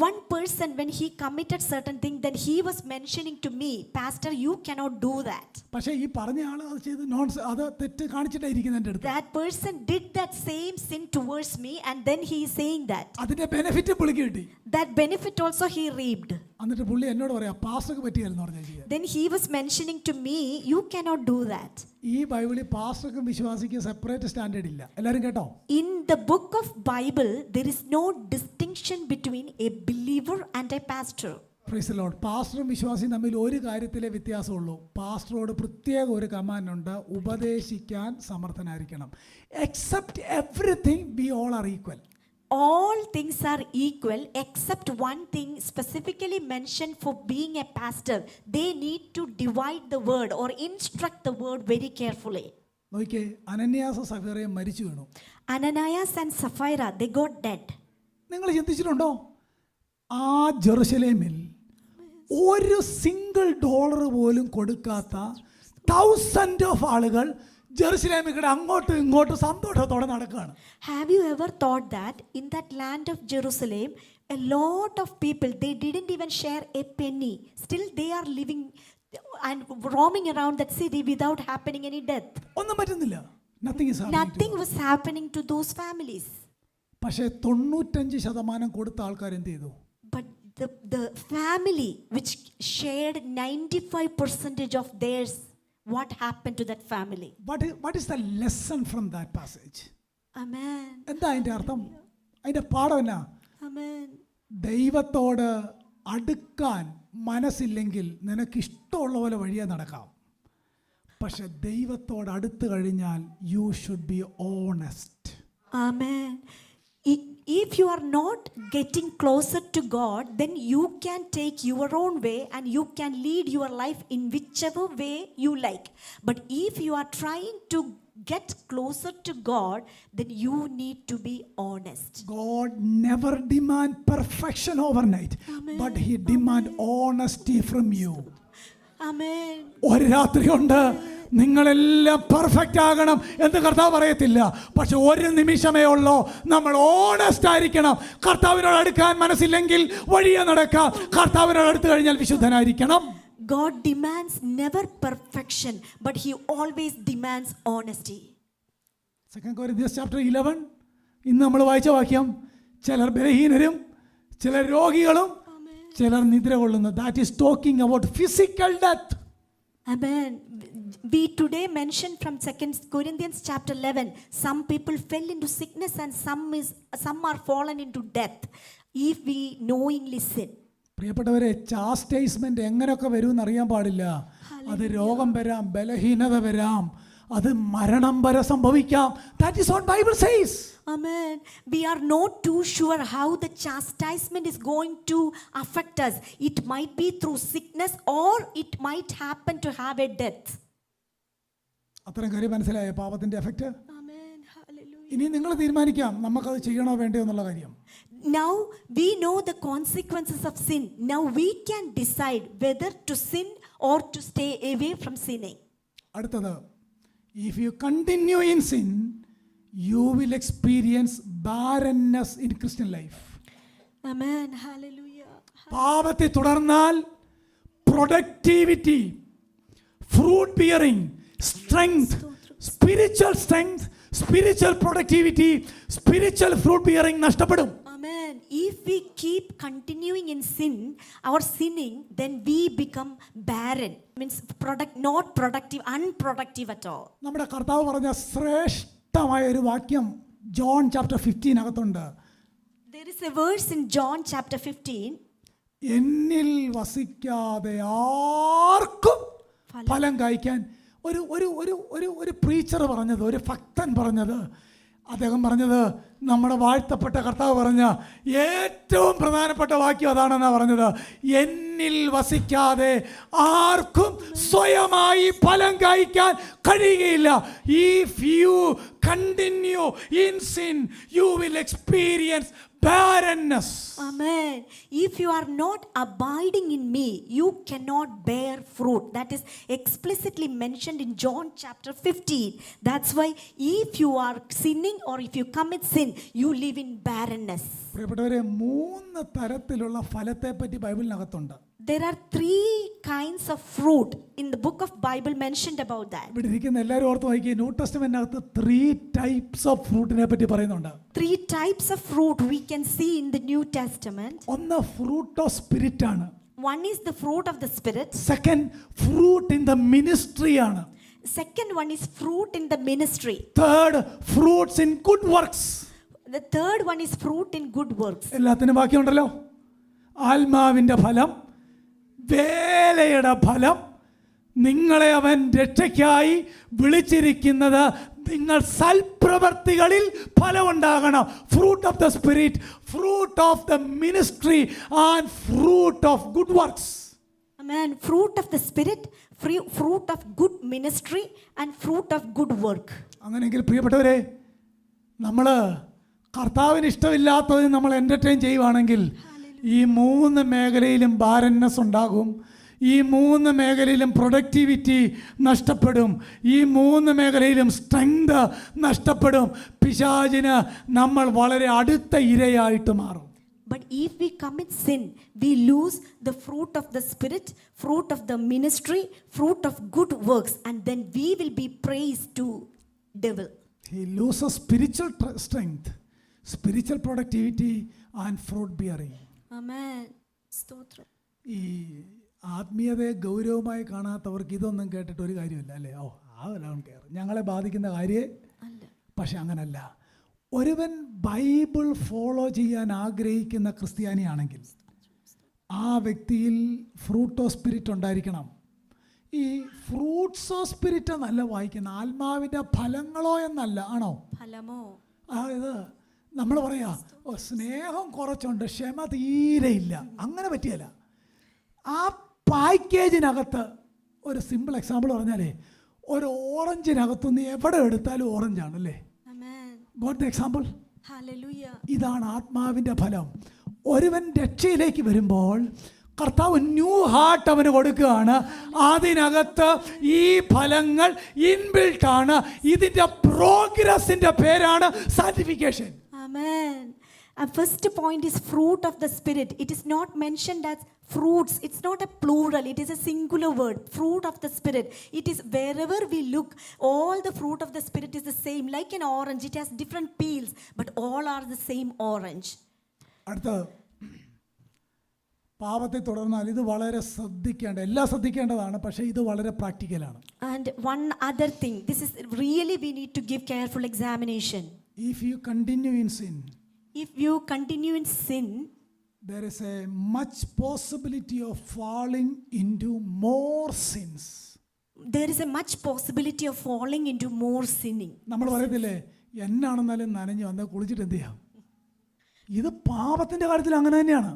One person, when he committed certain thing, then he was mentioning to me, Pastor, you cannot do that. പക്ഷേ ഈ പറഞ്ഞ ആൾ അത് ചെയ്ത് അത് തെറ്റ് കാണിച്ചിട്ടായിരിക്കുന്നത് എൻ്റെ അടുത്ത്. That person did that same sin towards me, and then he is saying that. അതിന്റെ ബെനിഫിറ്റ് പുള്ളിക്ക് കിട്ടി. That benefit also he reaped. എന്നിട്ട് പുള്ളി എന്നോട് പറയാം പാസ്റ്റർക്ക് പറ്റിയാലെന്ന് പറഞ്ഞു. Then he was mentioning to me, you cannot do that. ഈ ബൈബിളിൽ പാസ്റ്റർക്കും വിശ്വാസിക്കും സെപ്പറേറ്റ് സ്റ്റാൻഡേർഡ് ഇല്ല. എല്ലാവരും കേട്ടോ? In the book of Bible, there is no distinction between a believer and a pastor. Praise the Lord. പാസ്റ്ററും വിശ്വാസിയും തമ്മിൽ ഒരു കാര്യത്തിലെ വ്യത്യാസമുള്ളൂ. പാസ്റ്ററോട് പ്രത്യേക ഒരു കമാൻഡ് ഉണ്ട്, ഉപദേശിക്കാൻ സമർത്ഥനായിരിക്കണം. Except everything we all are equal. All things are equal except one thing specifically mentioned for being a pastor. They need to divide the word or instruct the word very carefully. നോക്കിയേ, അനന്യാസും സഫീറയും മരിച്ചു വീണു. Ananias and Sapphira, they got dead. നിങ്ങൾ ചിന്തിച്ചിട്ടുണ്ടോ ആ ജെറുസലേമിൽ ഒരു single dollar പോലും കൊടുക്കാത്ത 1000 ഓഫ് ആളുകൾ ജെറുസലേമിൽ അങ്ങോട്ടും ഇങ്ങോട്ടും സന്തോഷത്തോടെ നടക്കുകയാണ്. Have you ever thought that in that land of Jerusalem, a lot of people, they didn't even share a penny. Still they are living and roaming around that city without happening any death. ഒന്നും പറ്റുന്നില്ല. Nothing was happening to those families. പക്ഷേ 95% കൊടുത്ത ആൾക്കാർ എന്ത് ചെയ്തു? But the family which shared 95% of theirs, what happened to that family? What is the lesson from that passage? Amen. എന്താ അതിന്റെ അർത്ഥം? അതിന്റെ പാഠം എന്നാ? Amen. ദൈവത്തോട് അടുക്കാൻ മനസ്സില്ലെങ്കിൽ നിനക്ക് ഇഷ്ടമുള്ള പോലെ വഴിയെ നടക്കാം. പക്ഷെ ദൈവത്തോട് അടുത്ത് കഴിഞ്ഞാൽ you should be honest. Amen. If you are not getting closer to God, then you can take your own way and you can lead your life in whichever way you like. But if you are trying to get closer to God, then you need to be honest. God never demand perfection overnight. Amen. But he demand honesty from you. Amen. ഒരു രാത്രി കൊണ്ട് നിങ്ങളെല്ലാം perfect ആകണം എന്ന് കർത്താവ് പറയത്തില്ല. പക്ഷെ ഒരു നിമിഷമേ ഉള്ളൂ, നമ്മൾ ഓണസ്റ്റ് ആയിരിക്കണം. കർത്താവിനോട് അടുക്കാൻ മനസ്സില്ലെങ്കിൽ വഴിയെ നടക്കാം. കർത്താവിനോട് അടുത്ത് കഴിഞ്ഞാൽ വിശുദ്ധനായിരിക്കണം. God demands never perfection, but he always demands honesty. 2 Corinthians chapter 11 ഇന്ന് നമ്മൾ വായിച്ച വാക്യം, ചിലർ ബലഹീനരും ചിലർ രോഗികളും ചിലർ നിദ്ര കൊള്ളുന്നു. That is talking about physical death. Amen. We today mentioned from 2 Corinthians chapter 11, some people fell into sickness and some are fallen into death if we knowingly sin. പ്രിയപ്പെട്ടവരെ, ചാസ്റ്റൈസ്മെന്റ് എങ്ങനെയൊക്കെ വരുമെന്ന് അറിയാൻ പാടില്ല. അത് രോഗം വരാം, ബലഹീനത വരാം, അത് മരണം വരെ സംഭവിക്കാം. That is what Bible says. Amen. We are not too sure how the chastisement is going to affect us. It might be through sickness or it might happen to have a death. അത്രയും കാര്യം മനസ്സിലായോ പാപത്തിന്റെ effect? Amen. Hallelujah. ഇനി നിങ്ങൾ തീരുമാനിക്കാം നമുക്കത് ചെയ്യണോ വേണ്ടയോ എന്നുള്ള കാര്യം. Now we know the consequences of sin. Now we can decide whether to sin or to stay away from sinning. അടുത്തത്, if you continue in sin, you will experience barrenness in Christian life. Amen. Hallelujah. പാപത്തെ തുടർന്നാൽ productivity, fruit bearing, strength, spiritual strength, spiritual productivity, spiritual fruit bearing നഷ്ടപ്പെടും. Amen. If we keep continuing in sin, our sinning, then we become barren. Means not productive, unproductive at all. നമ്മുടെ കർത്താവ് പറഞ്ഞ ശ്രേഷ്ഠമായ ഒരു വാക്യം John chapter 15 അകത്തുണ്ട്. There is a verse in John chapter 15. എന്നിൽ വസിക്കാതെ ആർക്കും ഫലം കായ്ക്കാൻ. ഒരു ഒരു ഒരു ഒരു ഒരു പ്രീച്ചർ പറഞ്ഞത്, ഒരു ഭക്തൻ പറഞ്ഞത്, അദ്ദേഹം പറഞ്ഞത്, നമ്മുടെ വാഴ്ത്തപ്പെട്ട കർത്താവ് പറഞ്ഞ ഏറ്റവും പ്രധാനപ്പെട്ട വാക്യം അതാണെന്നാണ് പറഞ്ഞത്. എന്നിൽ വസിക്കാതെ ആർക്കും സ്വയമായി ഫലം കായ്ക്കാൻ കഴിയുകയില്ല. If you continue in sin, you will experience barrenness. Amen. If you are not abiding in me, you cannot bear fruit. That is explicitly mentioned in John chapter 15. That's why if you are sinning or if you commit sin, you live in barrenness. പ്രിയപ്പെട്ടവരെ, 3 തരത്തിലുള്ള ഫലത്തെ പറ്റി ബൈബിളിനകത്തുണ്ട്. There are 3 kinds of fruit in the book of Bible mentioned about that. ഇവിടെ ഇരിക്കുന്ന എല്ലാവരും ഓർത്ത് നോക്കിയേ, new ടെസ്റ്റ്മെന്റിനകത്ത് 3 types of ഫ്രൂട്ടിനെ പറ്റി പറയുന്നുണ്ട്. 3 types of fruit we can see in the New Testament. ഒന്ന് ഫ്രൂട്ട് ഓഫ് സ്പിരിറ്റ് ആണ്. One is the fruit of the Spirit. Second, fruit in the ministry ആണ്. Second one is fruit in the ministry. Third, fruits in good works. The third one is fruit in good works. എല്ലാത്തിനും ബാക്കിയുണ്ടല്ലോ. ആത്മാവിന്റെ ഫലം, വേലയുടെ ഫലം, നിങ്ങളെ അവൻ രക്ഷയ്ക്കായി വിളിച്ചിരിക്കുന്നത് നിങ്ങൾ സൽപ്രവർത്തികളിൽ ഫലമുണ്ടാകണം. Fruit of the spirit, fruit of the ministry and fruit of good works. Amen. Fruit of the Spirit, fruit of good ministry and fruit of good work. അങ്ങനെയെങ്കിൽ പ്രിയപ്പെട്ടവരെ, നമ്മൾ കർത്താവിന് ഇഷ്ടമില്ലാത്തത് നമ്മൾ എൻ്റർടൈൻ ചെയ്യുവാണെങ്കിൽ ഈ 3 മേഖലയിലും ബാരൻനെസ് ഉണ്ടാകും. ഈ 3 മേഖലയിലും പ്രൊഡക്ടിവിറ്റി നഷ്ടപ്പെടും. ഈ 3 മേഖലയിലും സ്ട്രെങ്ത് നഷ്ടപ്പെടും. പിശാചിന് നമ്മൾ വളരെ അടുത്ത ഇരയായിട്ട് മാറും. But if we commit sin, we lose the fruit of the Spirit, fruit of the ministry, fruit of good works, and then we will be praised to devil. He loses spiritual strength, spiritual productivity and fruit bearing. Amen. Stotram. ഈ ആത്മീയതയെ ഗൗരവമായി കാണാത്തവർക്ക് ഇതൊന്നും കേട്ടിട്ട് ഒരു കാര്യമില്ല, അല്ലേ? ഓ, കയറും, ഞങ്ങളെ ബാധിക്കുന്ന കാര്യേ. പക്ഷെ അങ്ങനല്ല. ഒരുവൻ ബൈബിൾ ഫോളോ ചെയ്യാൻ ആഗ്രഹിക്കുന്ന ക്രിസ്ത്യാനിയാണെങ്കിൽ ആ വ്യക്തിയിൽ ഫ്രൂട്ട് ഓഫ് സ്പിരിറ്റ് ഉണ്ടായിരിക്കണം. ഈ ഫ്രൂട്ട്സ് ഓഫ് സ്പിരിറ്റ് എന്നല്ല വായിക്കുന്ന, ആത്മാവിൻ്റെ ഫലങ്ങളോ എന്നല്ല, ആണോ? ഫലമോ. അതായത് നമ്മൾ പറയാ സ്നേഹം കുറച്ചുണ്ട്, ക്ഷമ തീരെയില്ല, അങ്ങനെ പറ്റിയല്ല. ആ പാക്കേജിനകത്ത് ഒരു സിമ്പിൾ എക്സാമ്പിൾ പറഞ്ഞാലേ, ഒരു ഓറഞ്ചിനകത്തുനിന്ന് എവിടെ എടുത്താലും ഓറഞ്ചാണ്, അല്ലേ? Got the example? Hallelujah. ഇതാണ് ആത്മാവിൻ്റെ ഫലം. ഒരുവൻ രക്ഷയിലേക്ക് വരുമ്പോൾ കർത്താവ് ന്യൂ ഹാർട്ട് അവന് കൊടുക്കുകയാണ്. അതിനകത്ത് ഈ ഫലങ്ങൾ ഇൻബിൽട്ട് ആണ്. ഇതിൻ്റെ പ്രോഗ്രസിൻ്റെ പേരാണ് sanctification. Amen. First point is fruit of the Spirit. It is not mentioned as fruits. It's not a plural. It is a singular word. Fruit of the Spirit. It is wherever we look, all the fruit of the Spirit is the same. Like an orange, it has different peels, but all are the same orange. അടുത്ത പാപത്തെ തുടർന്നാൽ ഇത് വളരെ എല്ലാം ശ്രദ്ധിക്കേണ്ടതാണ്, പക്ഷേ ഇത് വളരെ പ്രാക്ടിക്കലാണ്. And one other thing, this is really we need to give careful examination. If you continue in sin, If you continue in sin, there is a much possibility of falling into more sins. there is a much possibility of falling into more sinning. നമ്മൾ പറയത്തില്ലേ, എന്നാണെന്നാലും നനഞ്ഞു വന്ന് കുളിച്ചിട്ട് എന്ത് ചെയ്യാം? ഇത് പാപത്തിന്റെ കാര്യത്തിൽ അങ്ങനെ തന്നെയാണ്.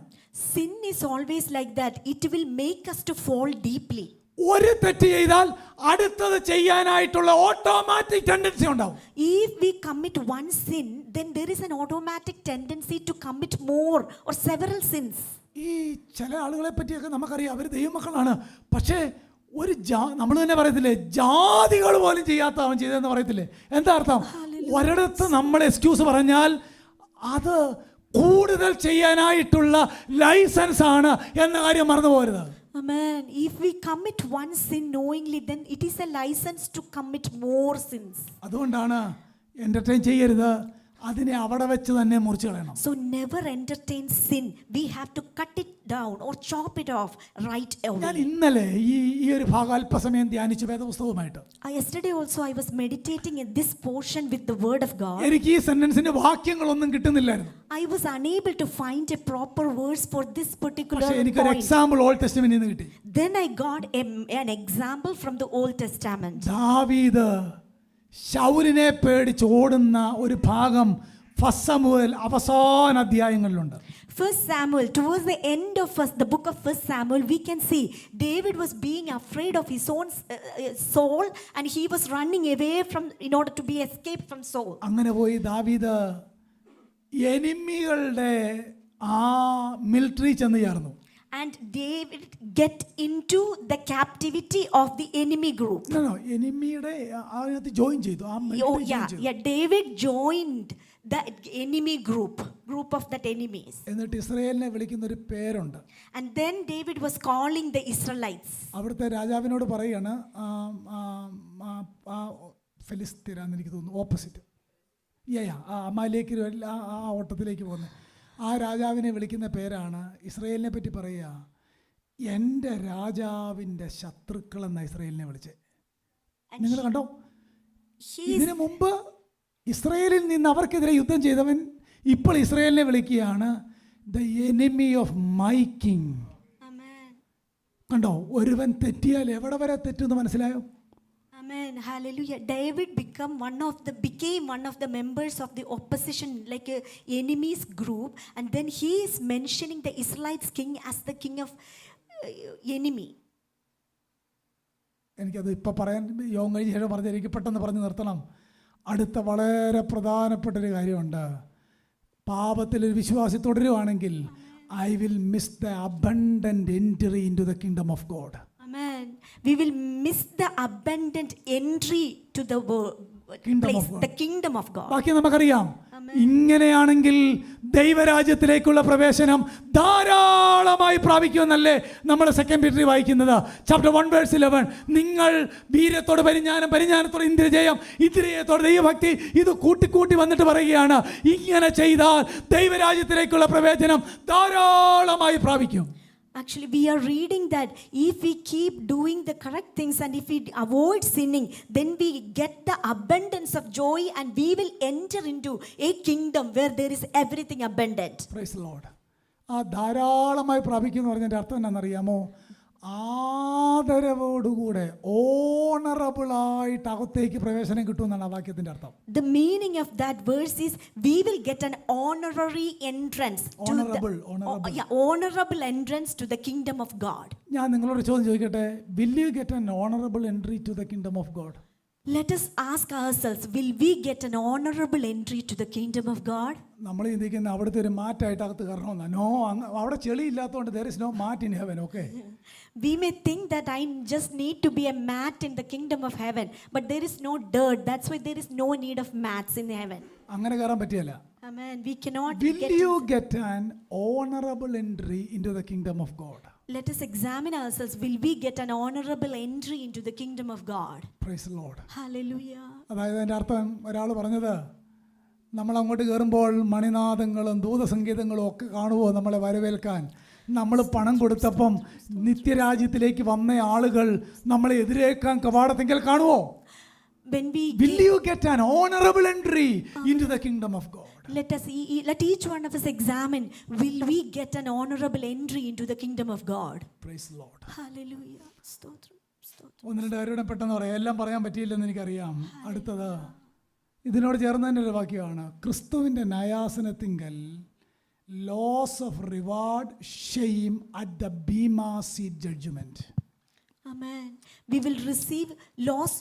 Sin is always like that. It will make us to fall deeply. ഒരു തെറ്റ് ചെയ്താൽ അടുത്തത് ചെയ്യാനായിട്ടുള്ള ഓട്ടോമാറ്റിക് ടെൻഡൻസി ഉണ്ടാവും. If we commit one sin, then there is an automatic tendency to commit more or several sins. ഈ ചില ആളുകളെ പറ്റിയൊക്കെ നമുക്കറിയാം, അവർ ദൈവമക്കളാണ്, പക്ഷേ ഒരു നമ്മൾ തന്നെ പറയത്തില്ലേ, ജാതികൾ പോലും ചെയ്യാത്ത അവൻ ചെയ്തതെന്ന് പറയത്തില്ലേ? എന്താ അർത്ഥം? ഒരിടത്ത് നമ്മൾ എക്സ്ക്യൂസ് പറഞ്ഞാൽ അത് കൂടുതൽ ചെയ്യാനായിട്ടുള്ള ലൈസൻസ് ആണ് എന്ന കാര്യം മറന്നു പോകരുത്. Amen. If we commit one sin knowingly, then it is a license to commit more sins. അതുകൊണ്ടാണ് എന്റർടൈൻ ചെയ്യരുത്, അതിനെ അവിടെ വെച്ച് തന്നെ മുറിച്ച് കളയണം. So never entertain sin. We have to cut it down or chop it off right away. ഞാൻ ഇന്നലെ ഈ ഒരു ഭാഗം അല്പസമയം ധ്യാനിച്ചു വേദപുസ്തകവുമായിട്ട്. Yesterday also I was meditating in this portion with the word of God. എനിക്ക് ഈ സെന്റൻസിന്റെ വാക്യങ്ങളൊന്നും കിട്ടുന്നില്ലായിരുന്നു. I was unable to find a proper verse for this particular പക്ഷേ എനിക്കൊരു point. എക്സാമ്പിൾ ഓൾഡ് ടെസ്റ്റമെന്റിൽ നിന്ന് കിട്ടി. Then I got an example from the Old Testament. ദാവീദ് ശൗലിനെ പേടിച്ച് ഓടുന്ന ഒരു ഭാഗം ഫസ്റ്റ് സമൂവേൽ അവസാന അധ്യായങ്ങളിലുണ്ട്. First Samuel, towards the end of the book of First Samuel, we can see David was being afraid of his own Saul, and he was running away in order to be escaped from Saul. അങ്ങനെ പോയി ദാവീദ് എനിമികളുടെ ആ military ചെന്ന് ചേർന്നു. And David get into the captivity of the enemy group. എനിമിയുടെ അതിനകത്ത് join ചെയ്തു. David joined the enemy group of that enemies. എന്നിട്ട് ഇസ്രായേലിനെ വിളിക്കുന്ന ഒരു പേരുണ്ട്. And then David was calling the Israelites. അവിടുത്തെ രാജാവിനോട് പറയാണ്, ഫെലിസ്തീനാന്ന് എനിക്ക് തോന്നുന്നു, ഓപ്പോസിറ്റ് അമാലേക്ക് ആ ഓട്ടത്തിലേക്ക് പോകുന്നത്. ആ രാജാവിനെ വിളിക്കുന്ന പേരാണ്, ഇസ്രായേലിനെ പറ്റി പറയുക, എൻ്റെ രാജാവിൻ്റെ ശത്രുക്കൾ എന്ന ഇസ്രായേലിനെ വിളിച്ചേ. നിങ്ങൾ കണ്ടോ, ഇതിനു മുമ്പ് ഇസ്രായേലിൽ നിന്ന് അവർക്കെതിരെ യുദ്ധം ചെയ്തവൻ ഇപ്പോൾ ഇസ്രായേലിനെ വിളിക്കുകയാണ് the enemy of my king. കണ്ടോ, ഒരുവൻ തെറ്റിയാൽ എവിടെ വരെ തെറ്റെന്ന് മനസ്സിലായോ? Amen. Hallelujah. David became one of the members of the opposition, like a enemies group, and then he is mentioning the Israelites king as the king of enemy. എനിക്കത് ഇപ്പം പറയാൻ യോഗം കഴിഞ്ഞ ശേഷം പറഞ്ഞ് എനിക്ക് പെട്ടെന്ന് പറഞ്ഞ് നിർത്തണം. അടുത്ത വളരെ പ്രധാനപ്പെട്ട ഒരു കാര്യമുണ്ട്. പാപത്തിലൊരു വിശ്വാസി തുടരുവാണെങ്കിൽ I will miss the abundant entry into the kingdom of God. Amen. We will miss the abundant entry to the kingdom of God. ബാക്കി നമുക്കറിയാം. ഇങ്ങനെയാണെങ്കിൽ ദൈവരാജ്യത്തിലേക്കുള്ള പ്രവേശനം ധാരാളമായി പ്രാപിക്കുമെന്നല്ലേ നമ്മൾ 2 പീറ്റർ വായിക്കുന്നത്, ചാപ്റ്റർ 1:11. നിങ്ങൾ വീര്യത്തോട് പരിജ്ഞാനത്തോട് ഇന്ദ്രിയത്തോട് ദൈവഭക്തി ഇത് കൂട്ടി വന്നിട്ട് പറയുകയാണ്, ഇങ്ങനെ ചെയ്താൽ ദൈവരാജ്യത്തിലേക്കുള്ള പ്രവേശനം ധാരാളമായി പ്രാപിക്കും. Actually, we are reading that if we keep doing the correct things and if we avoid sinning, then we get the abundance of joy and we will enter into a kingdom where there is everything abundant. Praise the Lord. ആ ധാരാളമായി പ്രാപിക്കുമെന്ന് പറഞ്ഞതിൻ്റെ അർത്ഥം എന്നാണെന്നറിയാമോ? ആദരവോടുകൂടെ ഓണറബിളായിട്ട് അകത്തേക്ക് പ്രവേശനം കിട്ടുമെന്നാണ് ആ വാക്യത്തിൻ്റെ അർത്ഥം. The meaning of that verse is we will get an honorary entrance honorable entrance to the kingdom of God. ഞാൻ നിങ്ങളോട് ചോദ്യം ചോദിക്കട്ടെ, will you get an honorable entry to the kingdom of God? Let us ask ourselves, will we get an honorable entry to the kingdom of God? നമ്മൾ ചിന്തിക്കുന്ന അവിടുത്തെ ഒരു മാറ്റായിട്ട് അകത്ത് കയറണമെന്നാ. No, അവിടെ ചെളി ഇല്ലാത്തതുകൊണ്ട് there is no mat in heaven. Okay. We may think that I just need to be a mat in the kingdom of heaven, but there is no dirt. That's why there is no need of mats in heaven. അങ്ങനെ കയറാൻ പറ്റിയല്ല. Amen. We cannot Will you get an honorable entry into the kingdom of God? Let us examine ourselves. Will we get an honorable entry into the kingdom of God? Praise the Lord. Hallelujah. അതായത് എൻ്റെ അർത്ഥം ഒരാൾ പറഞ്ഞത്, നമ്മൾ അങ്ങോട്ട് കയറുമ്പോൾ മണിനാദങ്ങളും ദൂതസംഗീതങ്ങളും ഒക്കെ കാണുമോ നമ്മളെ വരവേൽക്കാൻ? നമ്മൾ പണം കൊടുത്തപ്പം നിത്യരാജ്യത്തിലേക്ക് വന്ന ആളുകൾ നമ്മളെ എതിരേക്കാൻ കവാടത്തെങ്കിൽ കാണുമോ? When we Will you get an honorable entry into the kingdom of God? let each one of us examine, will we get an honorable entry into the kingdom of God? Praise the Lord. Hallelujah. സ്തോത്രം, സ്തോത്രം. ഒന്ന് രണ്ട് കാര്യങ്ങൾ പെട്ടെന്ന് പറയാം, എല്ലാം പറയാൻ പറ്റിയില്ലെന്ന് എനിക്കറിയാം. അടുത്തത് ഇതിനോട് ചേർന്ന് തന്നെ ഒരു വാക്യമാണ്, ക്രിസ്തുവിൻ്റെ ന്യായാസനത്തിങ്കൽ loss of reward shame at the bema seat judgment. Amen. We will receive loss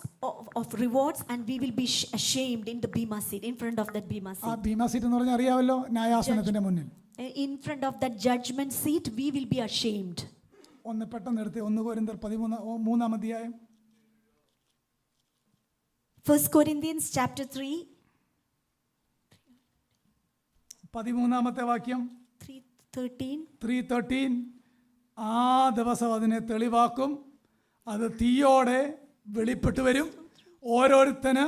of rewards and we will be ashamed in the bema seat, in front of that bema ആ seat. ബീമാ സീറ്റ് എന്ന് പറഞ്ഞാൽ അറിയാമല്ലോ, ന്യായാസനത്തിന്റെ മുന്നിൽ. In front of that judgment seat, we will be ashamed. ഒന്ന് പെട്ടെന്ന് എടുത്ത് 1 കൊരിന്ത്യർ 13-ാം അധ്യായം 1 Corinthians chapter 3, 13-ാമത്തെ വാക്യം 3:13. 3:13. ആ ദിവസം അതിനെ തെളിവാക്കും, അത് തീയോടെ വെളിപ്പെട്ടു വരും, ഓരോരുത്തന്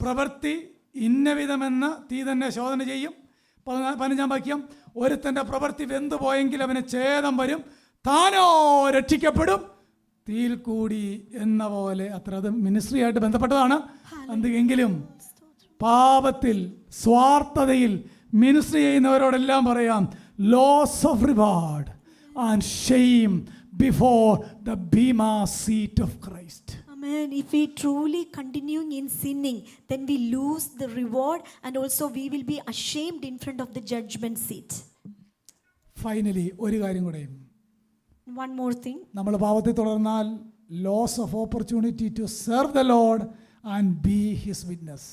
പ്രവൃത്തി ഇന്നവിധമെന്ന് തീ തന്നെ ശോധന ചെയ്യും. 15-ാം വാക്യം, ഒരുത്തൻ്റെ പ്രവൃത്തി വെന്തുപോയെങ്കിൽ അവന് ഛേദം വരും, താനോ രക്ഷിക്കപ്പെടും തീയിൽ കൂടി എന്ന പോലെ. അത്ര അത് മിനിസ്ട്രിയായിട്ട് ബന്ധപ്പെട്ടതാണ്. എന്തെങ്കിലും പാപത്തിൽ സ്വാർത്ഥതയിൽ മിനിസ്ട്രി ചെയ്യുന്നവരോടെല്ലാം പറയാം, loss of reward and shame before the bema seat of Christ. Amen. If we truly continuing in sinning, then we lose the reward and also we will be ashamed in front of the judgment seat. Finally, ഒരു കാര്യം കൂടെ, One more thing. നമ്മൾ പാപത്തിൽ തുടർന്നാൽ loss of opportunity to serve the Lord and be his witness.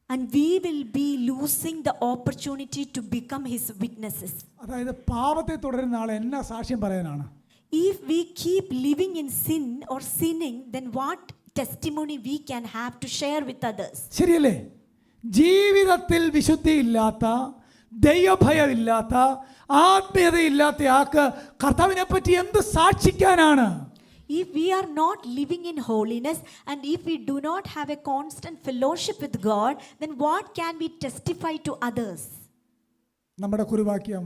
And we will be losing the opportunity to become his witnesses. അതായത് പാപത്തെ തുടരുന്ന ആൾ എന്നാ സാക്ഷ്യം പറയാനാണ്? If we keep living in sin or sinning, then what testimony we can have to share with others? ശരിയല്ലേ? ജീവിതത്തിൽ വിശുദ്ധിയില്ലാത്ത, ദൈവഭയമില്ലാത്ത, ആത്മീയതയില്ലാത്ത ആൾക്ക് കർത്താവിനെ പറ്റി എന്ത് സാക്ഷിക്കാനാണ്? If we are not living in holiness and if we do not have a constant fellowship with God, then what can we testify to others? നമ്മുടെ കുറിവാക്യം,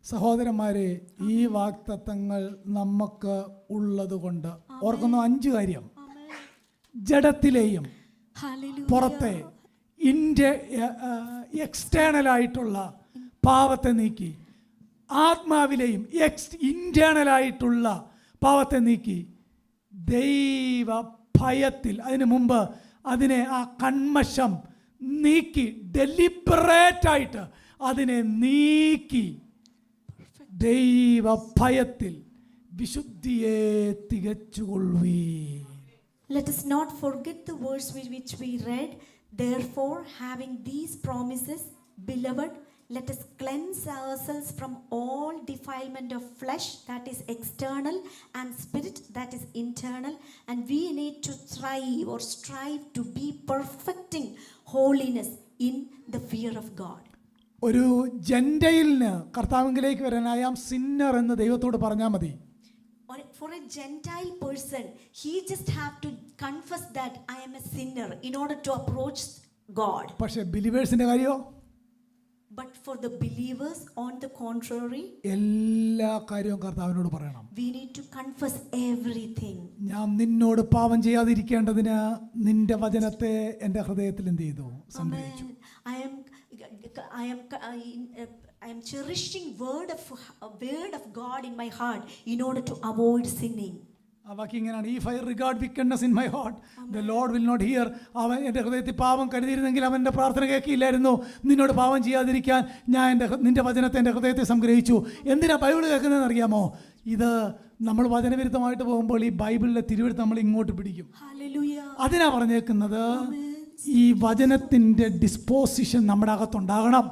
സഹോദരന്മാരെ, ഈ വാഗ്ദത്തങ്ങൾ നമുക്ക് ഉള്ളതുകൊണ്ട് ഓർക്കുന്നു 5 കാര്യം. ജഡത്തിലെയും പുറത്തെ എക്സ്റ്റേണലായിട്ടുള്ള പാവത്തെ നീക്കി, ആത്മാവിലെയും ഇന്റേണലായിട്ടുള്ള പാവത്തെ നീക്കി, ദൈവ ഭയത്തിൽ അതിനു മുമ്പ് അതിനെ ആ കന്മഷം നീക്കി, ഡെലിബറേറ്റ് ആയിട്ട് അതിനെ നീക്കി, ദൈവ ഭയത്തിൽ വിശുദ്ധിയെ തികച്ചുകൊള്ളുവീൻ. Let us not forget the verse which we read. Therefore, having these promises, beloved, let us cleanse ourselves from all defilement of flesh that is external and spirit that is internal, and we need to thrive or strive to be perfecting holiness in the fear of God. ഒരു ജെന്റൈലിന് കർത്താവിലേക്ക് വരാൻ I am Sinner എന്ന് ദൈവത്തോട് പറഞ്ഞാൽ മതി. For a Gentile person, he just have to confess that I am a sinner in order to approach God. പക്ഷേ ബിലീവേഴ്സിന്റെ കാര്യമോ? But for the believers, on the contrary, എല്ലാ കാര്യവും കർത്താവിനോട് പറയണം. we need to confess everything. ഞാൻ നിന്നോട് പാപം ചെയ്യാതിരിക്കേണ്ടതിന് നിന്റെ വചനത്തെ എൻ്റെ ഹൃദയത്തിൽ എന്ത് ചെയ്തു? സംഗ്രഹിച്ചു. I am cherishing word of God in my heart in order to avoid sinning. ആ വാക്യം ഇങ്ങനെയാണ്, if I regard wickedness in my heart, the Lord will not hear. അവൻ എൻ്റെ ഹൃദയത്തിൽ പാപം കരുതിയിരുന്നെങ്കിൽ അവൻ്റെ പ്രാർത്ഥന കേൾക്കില്ലായിരുന്നു. നിന്നോട് പാപം ചെയ്യാതിരിക്കാൻ ഞാൻ നിന്റെ വചനത്തെ എൻ്റെ ഹൃദയത്തെ സംഗ്രഹിച്ചു. എന്തിനാ ബൈബിൾ കേൾക്കുന്നതെന്ന് അറിയാമോ? ഇത് നമ്മൾ വചനവിരുദ്ധമായിട്ട് പോകുമ്പോൾ ഈ ബൈബിളിലെ തിരുവെഴുത്ത് നമ്മൾ ഇങ്ങോട്ട് പിടിക്കും. അതിനാ പറഞ്ഞേക്കുന്നത്, ഈ വചനത്തിൻ്റെ ഡിസ്പോസിഷൻ നമ്മുടെ അകത്തുണ്ടാകണം.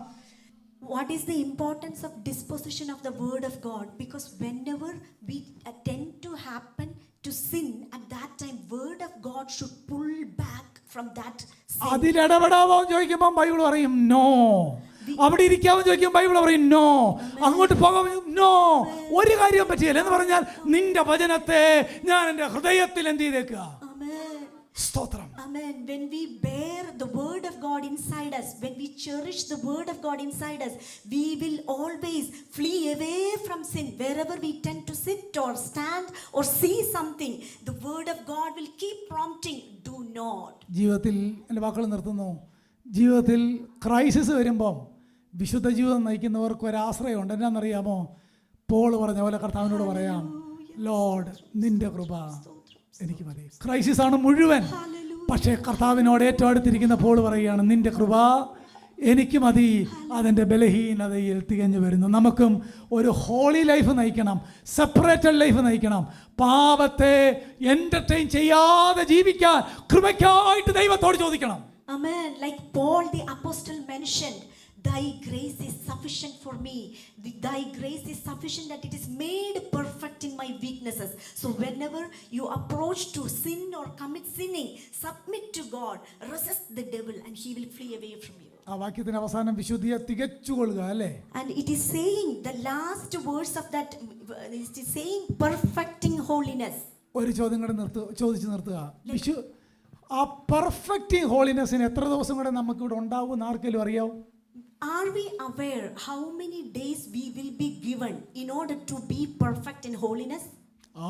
What is the importance of disposition of the word of God? Because whenever we tend to happen to sin, at that time word of God should pull back from that sin. അതിലിടപെടാമോ ചോദിക്കുമ്പോൾ Bible പറയും no. അവിടെ ഇരിക്കാമോ ചോദിക്കുമ്പോൾ Bible പറയും no. അങ്ങോട്ട് പോകാമോ? No. ഒരു കാര്യം പറ്റിയില്ല എന്ന് പറഞ്ഞാൽ നിന്റെ വചനത്തെ ഞാൻ എൻ്റെ ഹൃദയത്തിൽ എന്ത് ചെയ്തേക്കുക? സ്തോത്രം. Amen. When we bear the word of God inside us, when we cherish the word of God inside us, we will always flee away from sin. Wherever we tend to sit or stand or see something, the word of God will keep prompting, do not. ജീവിതത്തിൽ എൻ്റെ വാക്കുകൾ നിർത്തുന്നു. ജീവിതത്തിൽ crisis വരുമ്പം വിശുദ്ധ ജീവിതം നയിക്കുന്നവർക്ക് ഒരാശ്രയമുണ്ട്. എന്നാണെന്നറിയാമോ? Paul പറഞ്ഞ പോലെ കർത്താവിനോട് പറയാം, ലോർഡ് നിന്റെ കൃപ എനിക്ക് മതി. ക്രൈസിസ് ആണ് മുഴുവൻ. പക്ഷേ കർത്താവിനോട് ഏറ്റവും അടുത്തിരിക്കുന്ന പോൾ പറയുകയാണ്, നിന്റെ കൃപ എനിക്ക് മതി, അതിൻ്റെ ബലഹീനതയിൽ തികഞ്ഞു വരുന്നു. നമുക്കും ഒരു ഹോളി ലൈഫ് നയിക്കണം, സെപ്പറേറ്റഡ് ലൈഫ് നയിക്കണം. പാപത്തെ എൻ്റർടൈൻ ചെയ്യാതെ ജീവിക്കാൻ കൃപയ്ക്കായിട്ട് ദൈവത്തോട് ചോദിക്കണം. Amen. Like Paul the apostle mentioned, thy grace is sufficient for me. Thy grace is sufficient that it is made perfect in my weaknesses. So whenever you approach to sin or commit sinning, submit to God, resist the devil and he will flee away from you. ആ വാക്യത്തിന് അവസാനം വിശുദ്ധിയെ തികച്ചുകൊള്ളുക, അല്ലേ? And it is saying, the last words of that, it is saying perfecting holiness. ഒരു ചോദ്യം കൂടെ ചോദിച്ചു നിർത്തുക. ആ പെർഫെക്റ്റിംഗ് ഹോളിനെസ്സിന് എത്ര ദിവസം കൂടെ നമുക്കിവിടെ ഉണ്ടാവും ആർക്കെങ്കിലും അറിയാവോ? Are we aware how many days we will be given in order to be perfect in holiness?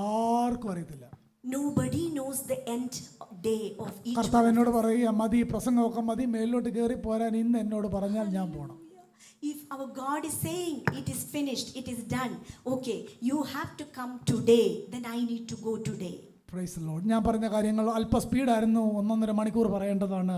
ആർക്കും അറിയത്തില്ല. Nobody knows the end day of each കർത്താവ് one. എന്നോട് പറയുക, മതി പ്രസംഗമൊക്കെ മതി, മേലോട്ട് കയറി പോരാൻ ഇന്ന് എന്നോട് പറഞ്ഞാൽ ഞാൻ പോകണം. If our God is saying it is finished, it is done, okay, you have to come today, then I need to go today. Praise the Lord. ഞാൻ പറഞ്ഞ കാര്യങ്ങൾ അല്പ സ്പീഡായിരുന്നു, 1.5 മണിക്കൂർ പറയേണ്ടതാണ്.